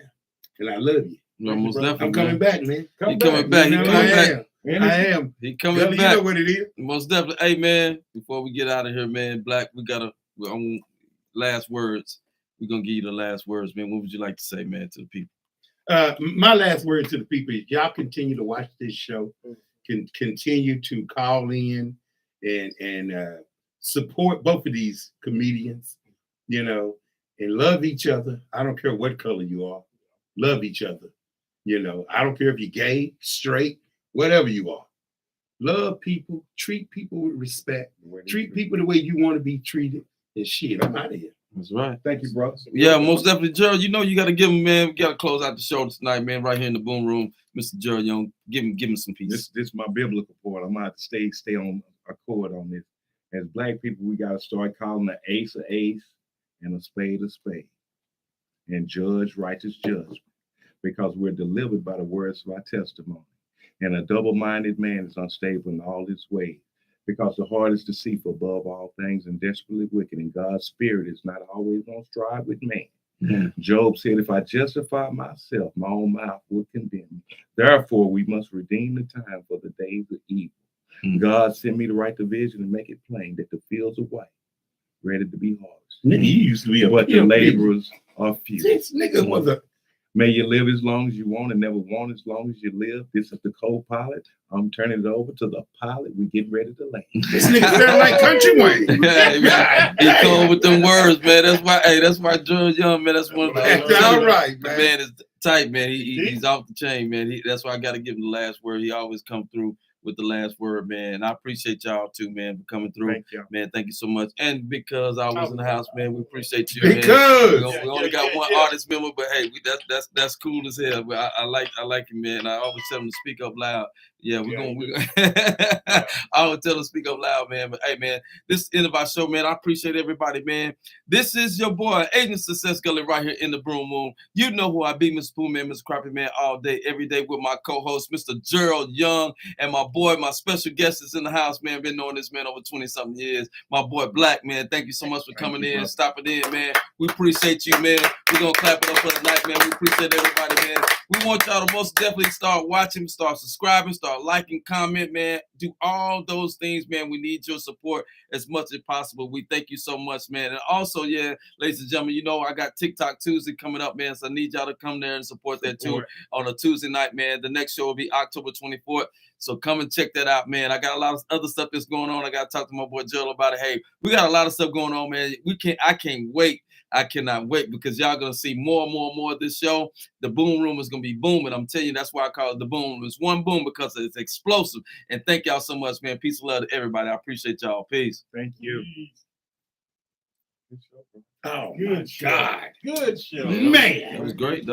Speaker 3: and I love you.
Speaker 1: No, most definitely.
Speaker 3: I'm coming back, man.
Speaker 1: He coming back.
Speaker 3: I am.
Speaker 1: He coming back.
Speaker 3: You know what it is.
Speaker 1: Most definitely. Hey, man, before we get out of here, man, Black, we got last words. we're gonna give you the last words, man. What would you like to say, man, to the people?
Speaker 3: My last word to the people is y'all continue to watch this show, continue to call in and support both of these comedians, you know, and love each other. I don't care what color you are, love each other. You know, I don't care if you're gay, straight, whatever you are. Love people, treat people with respect, treat people the way you want to be treated, and shit, I'm out of here.
Speaker 1: That's right.
Speaker 2: Thank you, bro.
Speaker 1: Yeah, most definitely, Gerald. You know you got to give him, man. We got to close out the show tonight, man. Right here in the Boom Room, Mr. Gerald Young. Give him some peace.
Speaker 2: This is my biblical part. I'm out to stay on accord on this. As Black people, we got to start calling an ace a spade a spade, and judge righteous judgment, because we're delivered by the words of our testimony. And a double-minded man is unstable in all his ways, because the heart is deceitful above all things and desperately wicked, and God's spirit is not always going to strive with man. Mm-hmm. Job said, if I justify myself, my own mouth will condemn me. Therefore, we must redeem the time, for the days of evil. Mm-hmm. God sent me to write the vision and make it plain that the fields are white, ready to be harvested.
Speaker 3: Nigga, you used to be a
Speaker 2: but the laborers are few.
Speaker 3: This nigga was a...
Speaker 2: May you live as long as you want and never want as long as you live. This is the co-pilot. I'm turning it over to the pilot. We getting ready to land.
Speaker 3: This nigga sound like Country Wayne.
Speaker 1: He cold with them words, man. That's why Gerald Young, man. That's one of the
Speaker 3: all right, man.
Speaker 1: Man is tight, man. He's off the chain, man. That's why I got to give him the last word. He always come through with the last word, man. And I appreciate y'all too, man, for coming through.
Speaker 2: Thank you.
Speaker 1: Man, thank you so much. And because I was in the house, man, we appreciate you.
Speaker 3: Because
Speaker 1: man. We only got one artist member, but hey, that's cool as hell. But I like him, man. I always tell him to speak up loud. Yeah, we're gonna I always tell him to speak up loud, man. But hey, man, this is the end of our show, man. I appreciate everybody, man. This is your boy, Agent Success Gully, right here in the Broom Room. You know who I be, Mr. Pooh Man, Mr. Crappy Man, all day, every day with my co-host, Mr. Gerald Young, and my boy, my special guest is in the house, man. Been knowing this man over 20-something years. My boy, Black, man. Thank you so much for coming in, stopping in, man. We appreciate you, man. We're gonna clap it up for the night, man. We appreciate everybody, man. We want y'all to most definitely start watching, start subscribing, start liking, comment, man. Do all those things, man. We need your support as much as possible. We thank you so much, man. And also, yeah, ladies and gentlemen, you know I got TikTok Tuesday coming up, man. So I need y'all to come there and support that too on a Tuesday night, man. The next show will be October 24th. So come and check that out, man. I got a lot of other stuff that's going on. I got to talk to my boy Joel about it. Hey, we got a lot of stuff going on, man. I can't wait. I cannot wait, because y'all gonna see more and more and more of this show. The Boom Room is gonna be booming. I'm telling you, that's why I call it the Boom. It's one boom because it's explosive. And thank y'all so much, man. Peace and love to everybody. I appreciate y'all. Peace.
Speaker 2: Thank you.
Speaker 3: Oh, good God.
Speaker 4: Good show.
Speaker 3: Man.
Speaker 1: It was great, though.